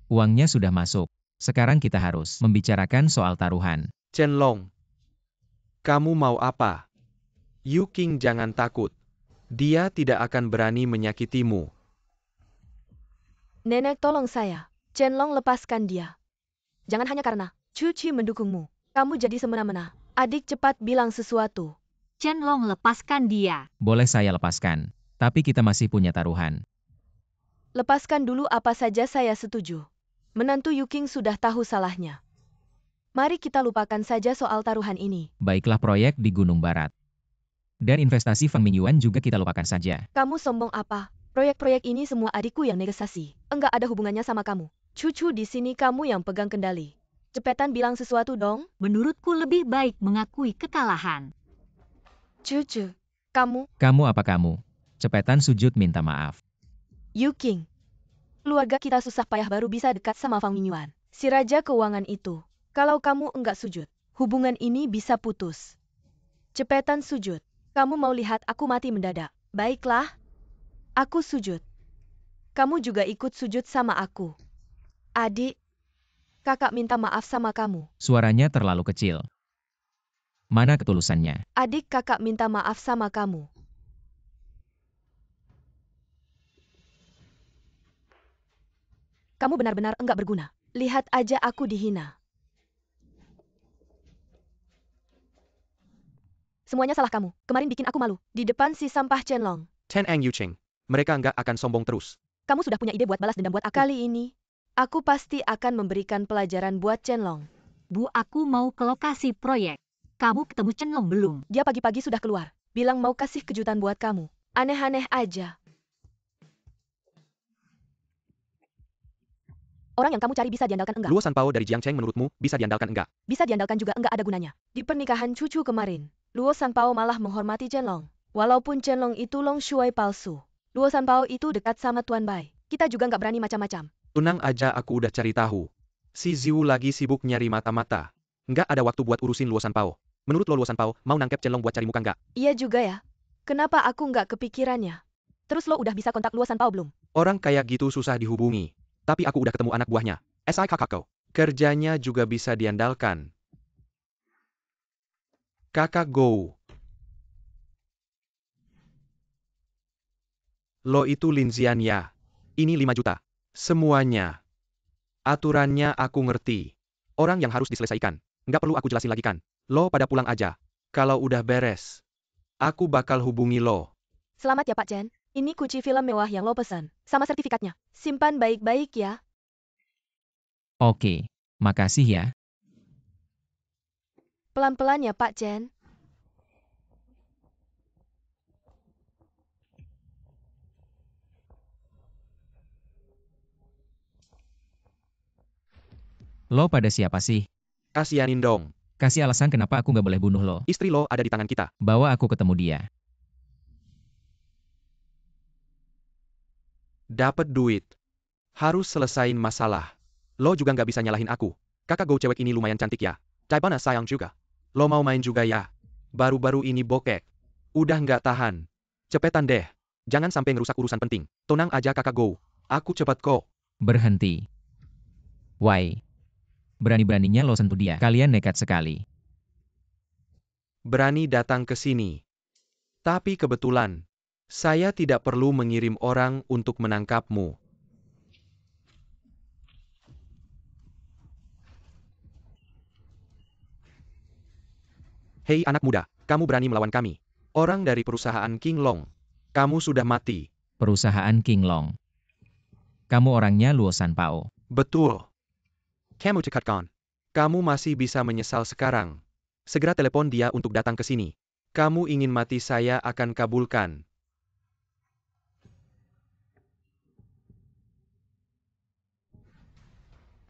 Uangnya sudah masuk. Sekarang kita harus membicarakan soal taruhan. Chenlong, kamu mau apa? Yuking, jangan takut. Dia tidak akan berani menyakitimu. Nenek, tolong saya. Chenlong, lepaskan dia. Jangan hanya karena Cuci mendukungmu. Kamu jadi semena-mena. Adik, cepat bilang sesuatu. Chenlong, lepaskan dia. Boleh saya lepaskan. Tapi kita masih punya taruhan. Lepaskan dulu, apa saja saya setuju. Menantu Yuking sudah tahu salahnya. Mari kita lupakan saja soal taruhan ini. Baiklah, proyek di Gunung Barat. Dan investasi Fang Mingyuan juga kita lupakan saja. Kamu sombong apa? Proyek-proyek ini semua adikku yang negosiasi. Enggak ada hubungannya sama kamu. Cucu, di sini kamu yang pegang kendali. Cepetan bilang sesuatu dong. Menurutku lebih baik mengakui kekalahan. Cucu, kamu, Kamu apa kamu? Cepetan sujud minta maaf. Yuking, Keluarga kita susah payah baru bisa dekat sama Fang Mingyuan. Si Raja Keuangan itu. Kalau kamu enggak sujud, hubungan ini bisa putus. Cepetan sujud. Kamu mau lihat aku mati mendadak. Baiklah. Aku sujud. Kamu juga ikut sujud sama aku. Adik, kakak minta maaf sama kamu. Suaranya terlalu kecil. Mana ketulusannya? Adik kakak minta maaf sama kamu. Kamu benar-benar enggak berguna. Lihat aja aku dihina. Semuanya salah kamu. Kemarin bikin aku malu. Di depan si sampah Chenlong. Ten Ang Yucheng. Mereka nggak akan sombong terus. Kamu sudah punya ide buat balas dendam buat aku. Kali ini, aku pasti akan memberikan pelajaran buat Chenlong. Bu, aku mau ke lokasi proyek. Kamu ketemu Chenlong belum? Dia pagi-pagi sudah keluar. Bilang mau kasih kejutan buat kamu. Aneh-aneh aja. Orang yang kamu cari bisa diandalkan enggak? Luo Sanpao dari Jiangcheng menurutmu bisa diandalkan enggak? Bisa diandalkan juga enggak ada gunanya. Di pernikahan cucu kemarin, Luo Sanpao malah menghormati Chenlong. Walaupun Chenlong itu Long Shuai palsu. Luo Sanpao itu dekat sama Tuan Bai. Kita juga nggak berani macam-macam. Tenang aja, aku udah cari tahu. Si Ziwu lagi sibuk nyari mata-mata. Nggak ada waktu buat urusin Luo Sanpao. Menurut lo Luo Sanpao mau nangkep Chenlong buat cari muka nggak? Iya juga ya. Kenapa aku nggak kepikirannya? Terus lo udah bisa kontak Luo Sanpao belum? Orang kayak gitu susah dihubungi. Tapi aku udah ketemu anak buahnya. SI Kakako. Kerjanya juga bisa diandalkan. Kakak Go. Lo itu Lin Zian ya. Ini 5 juta. Semuanya. Aturannya aku ngerti. Orang yang harus diselesaikan. Nggak perlu aku jelasin lagi kan. Lo pada pulang aja. Kalau udah beres, aku bakal hubungi lo. Selamat ya Pak Chen. Ini kunci film mewah yang lo pesan. Sama sertifikatnya. Simpan baik-baik ya. Oke, makasih ya. Pelan-pelan ya Pak Chen. Lo pada siapa sih? Kasianin dong. Kasih alasan kenapa aku nggak boleh bunuh lo. Istri lo ada di tangan kita. Bawa aku ketemu dia. Dapat duit. Harus selesain masalah. Lo juga nggak bisa nyalahin aku. Kakak Go cewek ini lumayan cantik ya. Caibana sayang juga. Lo mau main juga ya? Baru-baru ini bokek. Udah nggak tahan. Cepetan deh. Jangan sampai ngerusak urusan penting. Tenang aja Kakak Go. Aku cepet kok. Berhenti. Why? Berani-beraninya lo sentuh dia. Kalian nekat sekali. Berani datang ke sini. Tapi kebetulan, saya tidak perlu mengirim orang untuk menangkapmu. Hei anak muda, kamu berani melawan kami. Orang dari perusahaan King Long. Kamu sudah mati. Perusahaan King Long. Kamu orangnya Luo Sanpao. Betul. Kamu cekatkan. Kamu masih bisa menyesal sekarang. Segera telepon dia untuk datang ke sini. Kamu ingin mati saya akan kabulkan.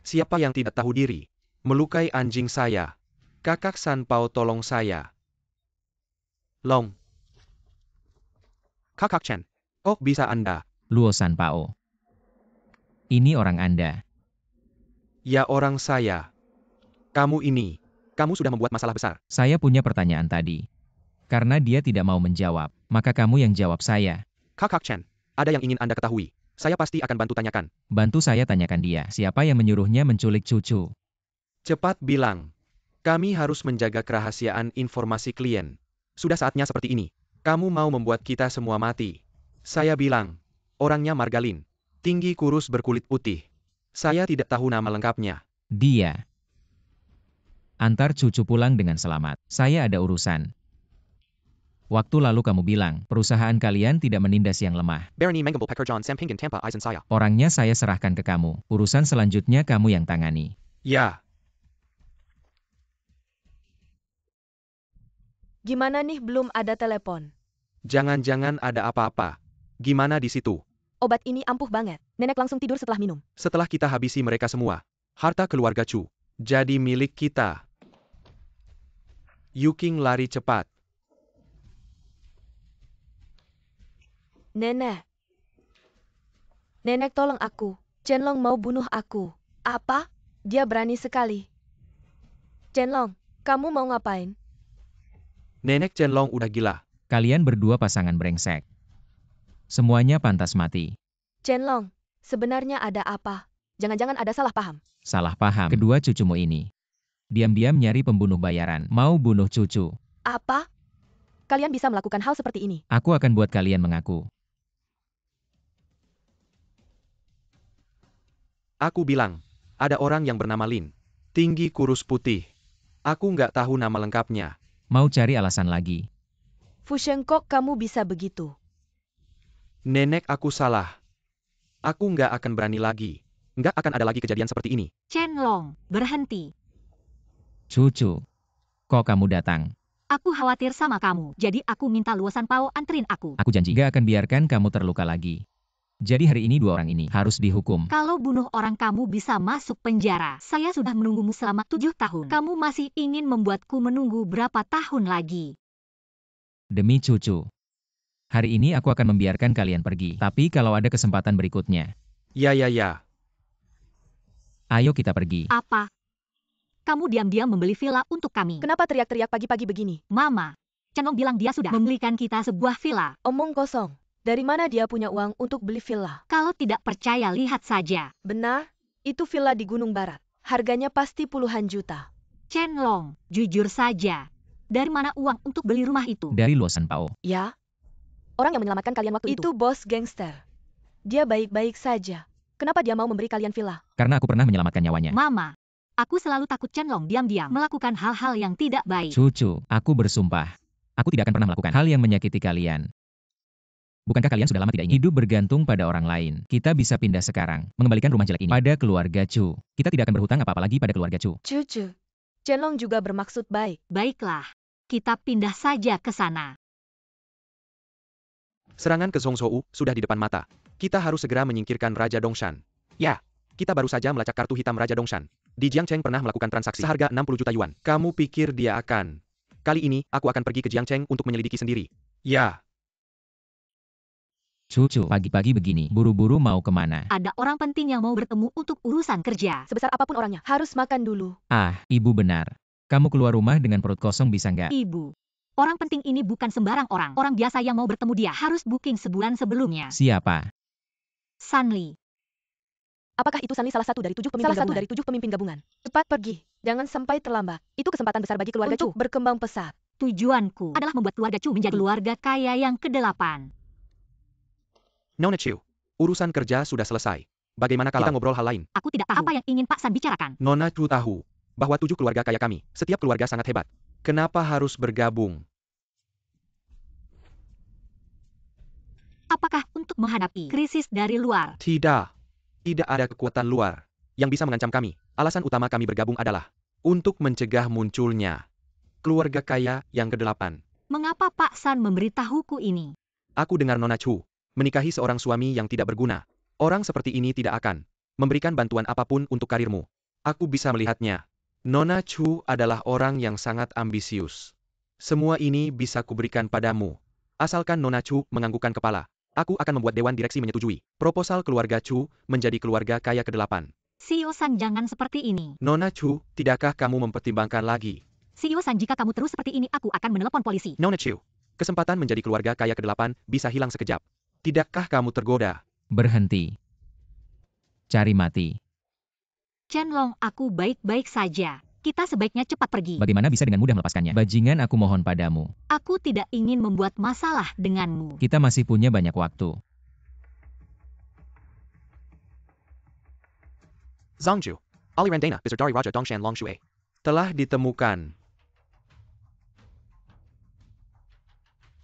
Siapa yang tidak tahu diri? Melukai anjing saya. Kakak Sanpao tolong saya. Long. Kakak Chen. Oh bisa Anda? Luo Sanpao. Ini orang Anda. Ya orang saya. Kamu ini. Kamu sudah membuat masalah besar. Saya punya pertanyaan tadi. Karena dia tidak mau menjawab, maka kamu yang jawab saya. Kakak Chen. Ada yang ingin Anda ketahui. Saya pasti akan bantu tanyakan. Bantu saya tanyakan dia, siapa yang menyuruhnya menculik cucu. Cepat bilang. Kami harus menjaga kerahasiaan informasi klien. Sudah saatnya seperti ini. Kamu mau membuat kita semua mati. Saya bilang. Orangnya Margalin. Tinggi kurus berkulit putih. Saya tidak tahu nama lengkapnya. Dia. Antar cucu pulang dengan selamat. Saya ada urusan. Waktu lalu kamu bilang, perusahaan kalian tidak menindas yang lemah. Barony Mengambil Pekerjaan Sampinggan Tanpa Eisen saya. Orangnya saya serahkan ke kamu. Urusan selanjutnya kamu yang tangani. Ya. Gimana nih belum ada telepon? Jangan-jangan ada apa-apa. Gimana di situ? Obat ini ampuh banget. Nenek langsung tidur setelah minum. Setelah kita habisi mereka semua, harta keluarga Chu jadi milik kita. Yuking lari cepat. Nenek. Nenek tolong aku. Chen Long mau bunuh aku. Apa? Dia berani sekali. Chen Long, kamu mau ngapain? Nenek Chen Long udah gila. Kalian berdua pasangan brengsek. Semuanya pantas mati. Chen Long, sebenarnya ada apa? Jangan-jangan ada salah paham. Salah paham. Kedua cucumu ini. Diam-diam nyari pembunuh bayaran. Mau bunuh cucu. Apa? Kalian bisa melakukan hal seperti ini. Aku akan buat kalian mengaku. Aku bilang, ada orang yang bernama Lin. Tinggi kurus putih. Aku nggak tahu nama lengkapnya. Mau cari alasan lagi. Fu Sheng, kok kamu bisa begitu? Nenek, aku salah. Aku nggak akan berani lagi. Nggak akan ada lagi kejadian seperti ini. Chen Long, berhenti. Cucu. Kok kamu datang? Aku khawatir sama kamu, jadi aku minta Luo Sanpao anterin aku. Aku janji gak akan biarkan kamu terluka lagi. Jadi hari ini dua orang ini harus dihukum. Kalau bunuh orang kamu bisa masuk penjara. Saya sudah menunggumu selama 7 tahun. Kamu masih ingin membuatku menunggu berapa tahun lagi? Demi cucu. Hari ini aku akan membiarkan kalian pergi. Tapi kalau ada kesempatan berikutnya, Ya. ayo kita pergi. Apa? Kamu diam-diam membeli villa untuk kami. Kenapa teriak-teriak pagi-pagi begini? Mama, Chen Long bilang dia sudah membelikan kita sebuah villa. Omong kosong. Dari mana dia punya uang untuk beli villa? Kalau tidak percaya, lihat saja. Benar, itu villa di Gunung Barat. Harganya pasti puluhan juta. Chen Long, jujur saja. Dari mana uang untuk beli rumah itu? Dari Luo Sanpao. Ya? Orang yang menyelamatkan kalian waktu itu? Itu bos gangster. Dia baik-baik saja. Kenapa dia mau memberi kalian villa? Karena aku pernah menyelamatkan nyawanya. Mama, aku selalu takut Chen Long diam-diam melakukan hal-hal yang tidak baik. Cucu, aku bersumpah. Aku tidak akan pernah melakukan hal yang menyakiti kalian. Bukankah kalian sudah lama tidak ingin hidup bergantung pada orang lain? Kita bisa pindah sekarang, mengembalikan rumah jelek ini pada keluarga Chu. Kita tidak akan berhutang apa-apa lagi pada keluarga Chu. Cucu. Chen Long juga bermaksud baik. Baiklah, kita pindah saja ke sana. Serangan ke Zhongzhou sudah di depan mata. Kita harus segera menyingkirkan Raja Dongshan. Ya, kita baru saja melacak kartu hitam Raja Dongshan. Di Jiangcheng pernah melakukan transaksi seharga 60 juta yuan. Kamu pikir dia akan? Kali ini, aku akan pergi ke Jiangcheng untuk menyelidiki sendiri. Ya. Cucu, pagi-pagi begini, buru-buru mau kemana? Ada orang penting yang mau bertemu untuk urusan kerja. Sebesar apapun orangnya, harus makan dulu. Ah, ibu benar. Kamu keluar rumah dengan perut kosong bisa nggak? Ibu, orang penting ini bukan sembarang orang. Orang biasa yang mau bertemu dia harus booking sebulan sebelumnya. Siapa? Sanli. Apakah itu Sanli salah satu dari 7 pemimpin gabungan? Cepat pergi. Jangan sampai terlambat. Itu kesempatan besar bagi keluarga Chu berkembang pesat. Tujuanku adalah membuat keluarga Chu menjadi keluarga kaya yang ke-8. Nona Chu, urusan kerja sudah selesai. Bagaimana kalau kita ngobrol hal lain? Aku tidak tahu apa yang ingin Pak San bicarakan. Nona Chu tahu bahwa 7 keluarga kaya kami, setiap keluarga sangat hebat. Kenapa harus bergabung? Apakah untuk menghadapi krisis dari luar? Tidak. Tidak ada kekuatan luar yang bisa mengancam kami. Alasan utama kami bergabung adalah untuk mencegah munculnya keluarga kaya yang ke-8. Mengapa Pak San memberitahuku ini? Aku dengar Nona Chu menikahi seorang suami yang tidak berguna. Orang seperti ini tidak akan memberikan bantuan apapun untuk karirmu. Aku bisa melihatnya. Nona Chu adalah orang yang sangat ambisius. Semua ini bisa kuberikan padamu. Asalkan Nona Chu menganggukkan kepala. Aku akan membuat dewan direksi menyetujui proposal keluarga Chu menjadi keluarga kaya ke-8. Sio San, jangan seperti ini. Nona Chu, tidakkah kamu mempertimbangkan lagi? Sio San, jika kamu terus seperti ini, aku akan menelepon polisi. Nona Chu, kesempatan menjadi keluarga kaya ke-8 bisa hilang sekejap. Tidakkah kamu tergoda? Berhenti. Cari mati. Chen Long, aku baik-baik saja. Kita sebaiknya cepat pergi. Bagaimana bisa dengan mudah melepaskannya? Bajingan, aku mohon padamu. Aku tidak ingin membuat masalah denganmu. Kita masih punya banyak waktu. Zhangju, Alirandana, Bizardari Raja Dongshan Longshui. Telah ditemukan.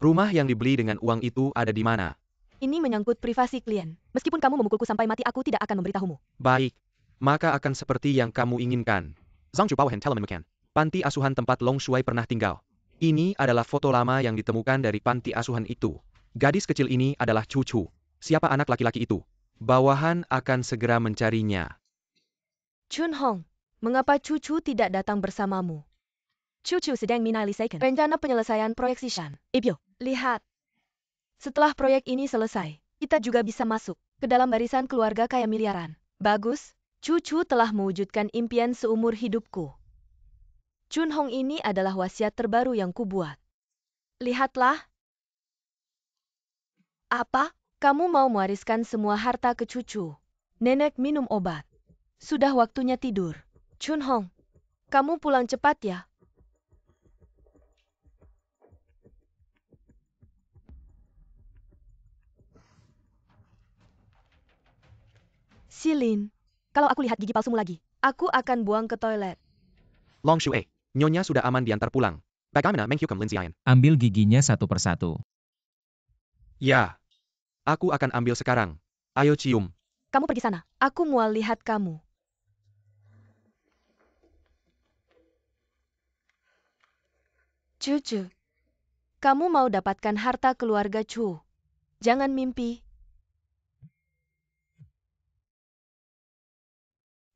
Rumah yang dibeli dengan uang itu ada di mana? Ini menyangkut privasi klien. Meskipun kamu memukulku sampai mati, aku tidak akan memberitahumu. Baik, maka akan seperti yang kamu inginkan. Zhangju Bawahan Telemenukan, panti asuhan tempat Long Shuai pernah tinggal. Ini adalah foto lama yang ditemukan dari panti asuhan itu. Gadis kecil ini adalah Cucu. Siapa anak laki-laki itu? Bawahan akan segera mencarinya. Chun Hong, mengapa Cucu tidak datang bersamamu? Cucu sedang menyelesaikan rencana penyelesaian proyek Sishan. Ibyo, lihat. Setelah proyek ini selesai, kita juga bisa masuk ke dalam barisan keluarga kaya miliaran. Bagus, Cucu telah mewujudkan impian seumur hidupku. Chun Hong ini adalah wasiat terbaru yang kubuat. Lihatlah. Apa? Kamu mau mewariskan semua harta ke cucu? Nenek minum obat. Sudah waktunya tidur. Chun Hong, kamu pulang cepat ya. Silin, kalau aku lihat gigi palsumu lagi, aku akan buang ke toilet. Long Shui, Nyonya sudah aman diantar pulang. Bagaimana menghukum Lin Zian? Ambil giginya satu persatu. Ya. Aku akan ambil sekarang. Ayo cium. Kamu pergi sana. Aku mual lihat kamu. Cucu, kamu mau dapatkan harta keluarga Chu. Jangan mimpi.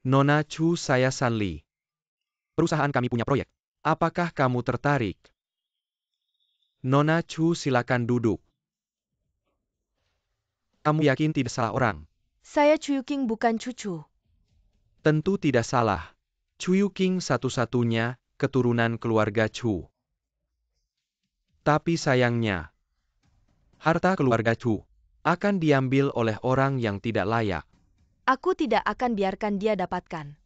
Nona Chu, saya Sanli. Perusahaan kami punya proyek. Apakah kamu tertarik? Nona Chu, silakan duduk. Kamu yakin tidak salah orang? Saya Chu Yuking bukan cucu. Tentu tidak salah. Chu Yuking satu-satunya keturunan keluarga Chu. Tapi sayangnya, harta keluarga Chu akan diambil oleh orang yang tidak layak. Aku tidak akan biarkan dia dapatkan.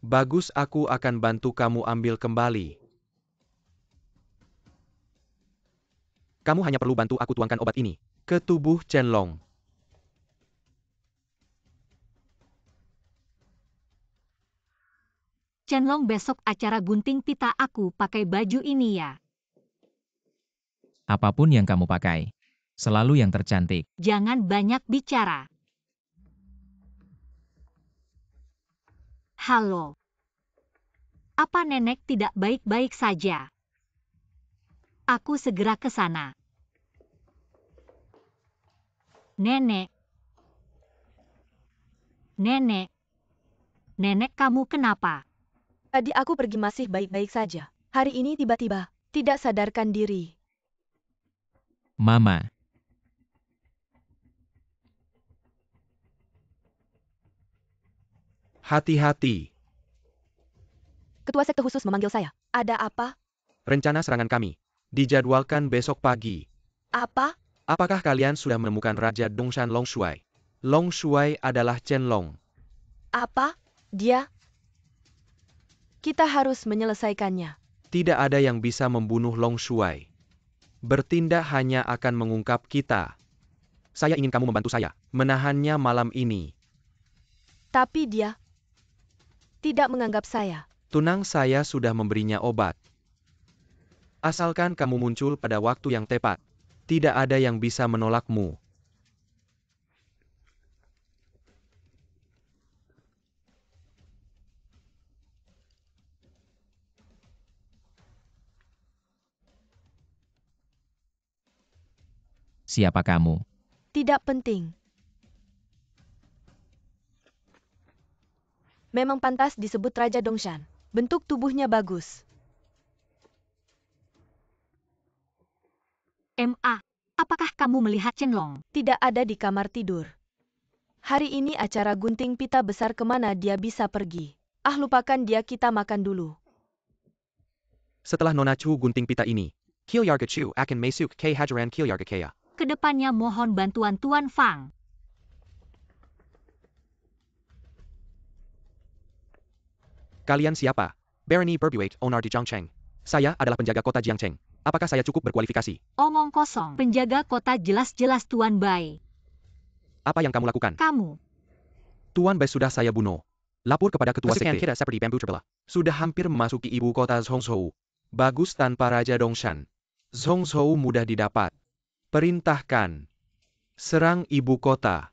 Bagus, aku akan bantu kamu ambil kembali. Kamu hanya perlu bantu aku tuangkan obat ini ke tubuh Chen Long. Chen Long, besok acara gunting pita aku pakai baju ini ya. Apapun yang kamu pakai. Selalu yang tercantik. Jangan banyak bicara. Halo. Apa nenek tidak baik-baik saja? Aku segera ke sana. Nenek. Nenek. Nenek, kamu kenapa? Tadi aku pergi masih baik-baik saja. Hari ini tiba-tiba tidak sadarkan diri. Mama. Hati-hati. Ketua sekte khusus memanggil saya. Ada apa? Rencana serangan kami dijadwalkan besok pagi. Apa? Apakah kalian sudah menemukan Raja Dongshan Long Shuai? Long Shuai adalah Chen Long. Apa? Dia? Kita harus menyelesaikannya. Tidak ada yang bisa membunuh Long Shuai. Bertindak hanya akan mengungkap kita. Saya ingin kamu membantu saya menahannya malam ini. Tapi dia tidak menganggap saya. Tunang saya sudah memberinya obat. Asalkan kamu muncul pada waktu yang tepat, tidak ada yang bisa menolakmu. Siapa kamu? Tidak penting. Memang pantas disebut Raja Dongshan. Bentuk tubuhnya bagus. Apakah kamu melihat Chen Long? Tidak ada di kamar tidur. Hari ini acara gunting pita besar, kemana dia bisa pergi. Ah, lupakan dia, kita makan dulu. Setelah Nona Chu gunting pita ini, Kilyarga Chu akan masuk ke hajaran Kilyarga Kaya. Kedepannya mohon bantuan Tuan Fang. Kalian siapa? Barony Berbuate, Onar di Jiangcheng. Saya adalah penjaga kota Jiangcheng. Apakah saya cukup berkualifikasi? Omong kosong. Penjaga kota jelas-jelas Tuan Bai. Apa yang kamu lakukan? Kamu. Tuan Bai sudah saya bunuh. Lapor kepada ketua sekte. Kita seperti bambu terbelah. Sudah hampir memasuki ibu kota Zhongzhou. Bagus tanpa Raja Dongshan. Zhongzhou mudah didapat. Perintahkan. Serang ibu kota.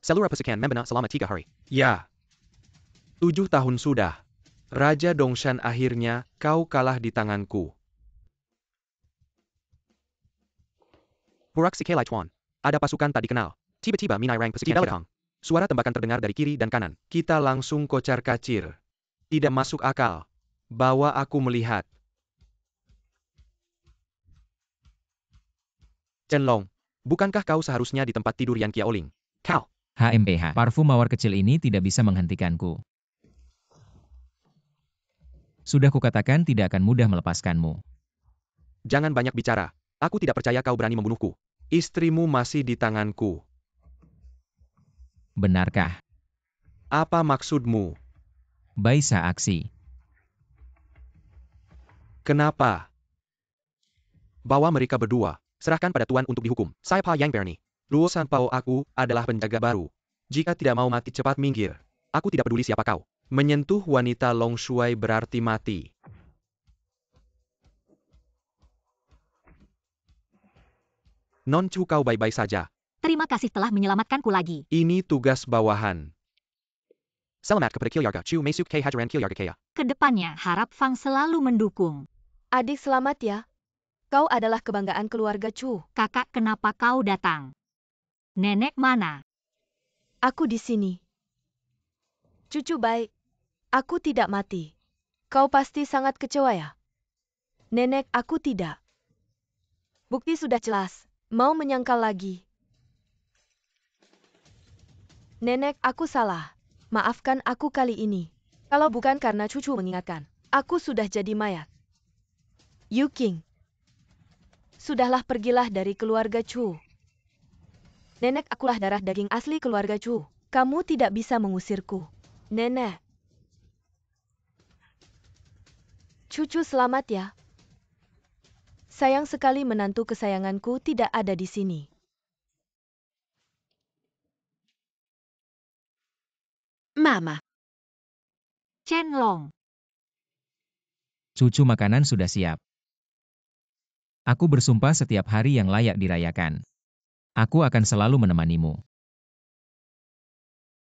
Seluruh pasukan membina selama 3 hari. Ya. 7 tahun sudah. Raja Dongshan, akhirnya kau kalah di tanganku. Purak si Kelai Chuan. Ada pasukan tak dikenal. Tiba-tiba minai rang pasukan belakang. Suara tembakan terdengar dari kiri dan kanan. Kita langsung kocar-kacir. Tidak masuk akal. Bawa aku melihat. Chen Long, bukankah kau seharusnya di tempat tidur Yan Qiaoling? Kau HMPH. Parfum mawar kecil ini tidak bisa menghentikanku. Sudah kukatakan tidak akan mudah melepaskanmu. Jangan banyak bicara. Aku tidak percaya kau berani membunuhku. Istrimu masih di tanganku. Benarkah? Apa maksudmu? Baisa aksi. Kenapa? Bawa mereka berdua. Serahkan pada Tuan untuk dihukum. Sai Pa Yang Berni. Luo Sanpao aku adalah penjaga baru. Jika tidak mau mati cepat minggir. Aku tidak peduli siapa kau. Menyentuh wanita Long Shuai berarti mati. Non Chu kau baik-baik saja. Terima kasih telah menyelamatkanku lagi. Ini tugas bawahan. Selamat kepada Kilyarga Chu Mesuk K Hajaran Kilyarga Kaya. Kedepannya harap Fang selalu mendukung. Adik selamat ya. Kau adalah kebanggaan keluarga Chu. Kakak, kenapa kau datang? Nenek mana? Aku di sini. Cucu baik. Aku tidak mati. Kau pasti sangat kecewa ya? Nenek, aku tidak. Bukti sudah jelas. Mau menyangkal lagi. Nenek, aku salah. Maafkan aku kali ini. Kalau bukan karena cucu mengingatkan, aku sudah jadi mayat. Yu King. Sudahlah, pergilah dari keluarga Chu. Nenek, akulah darah daging asli keluarga Chu. Kamu tidak bisa mengusirku. Nenek. Cucu selamat ya. Sayang sekali menantu kesayanganku tidak ada di sini. Mama. Chen Long. Cucu makanan sudah siap. Aku bersumpah setiap hari yang layak dirayakan. Aku akan selalu menemanimu.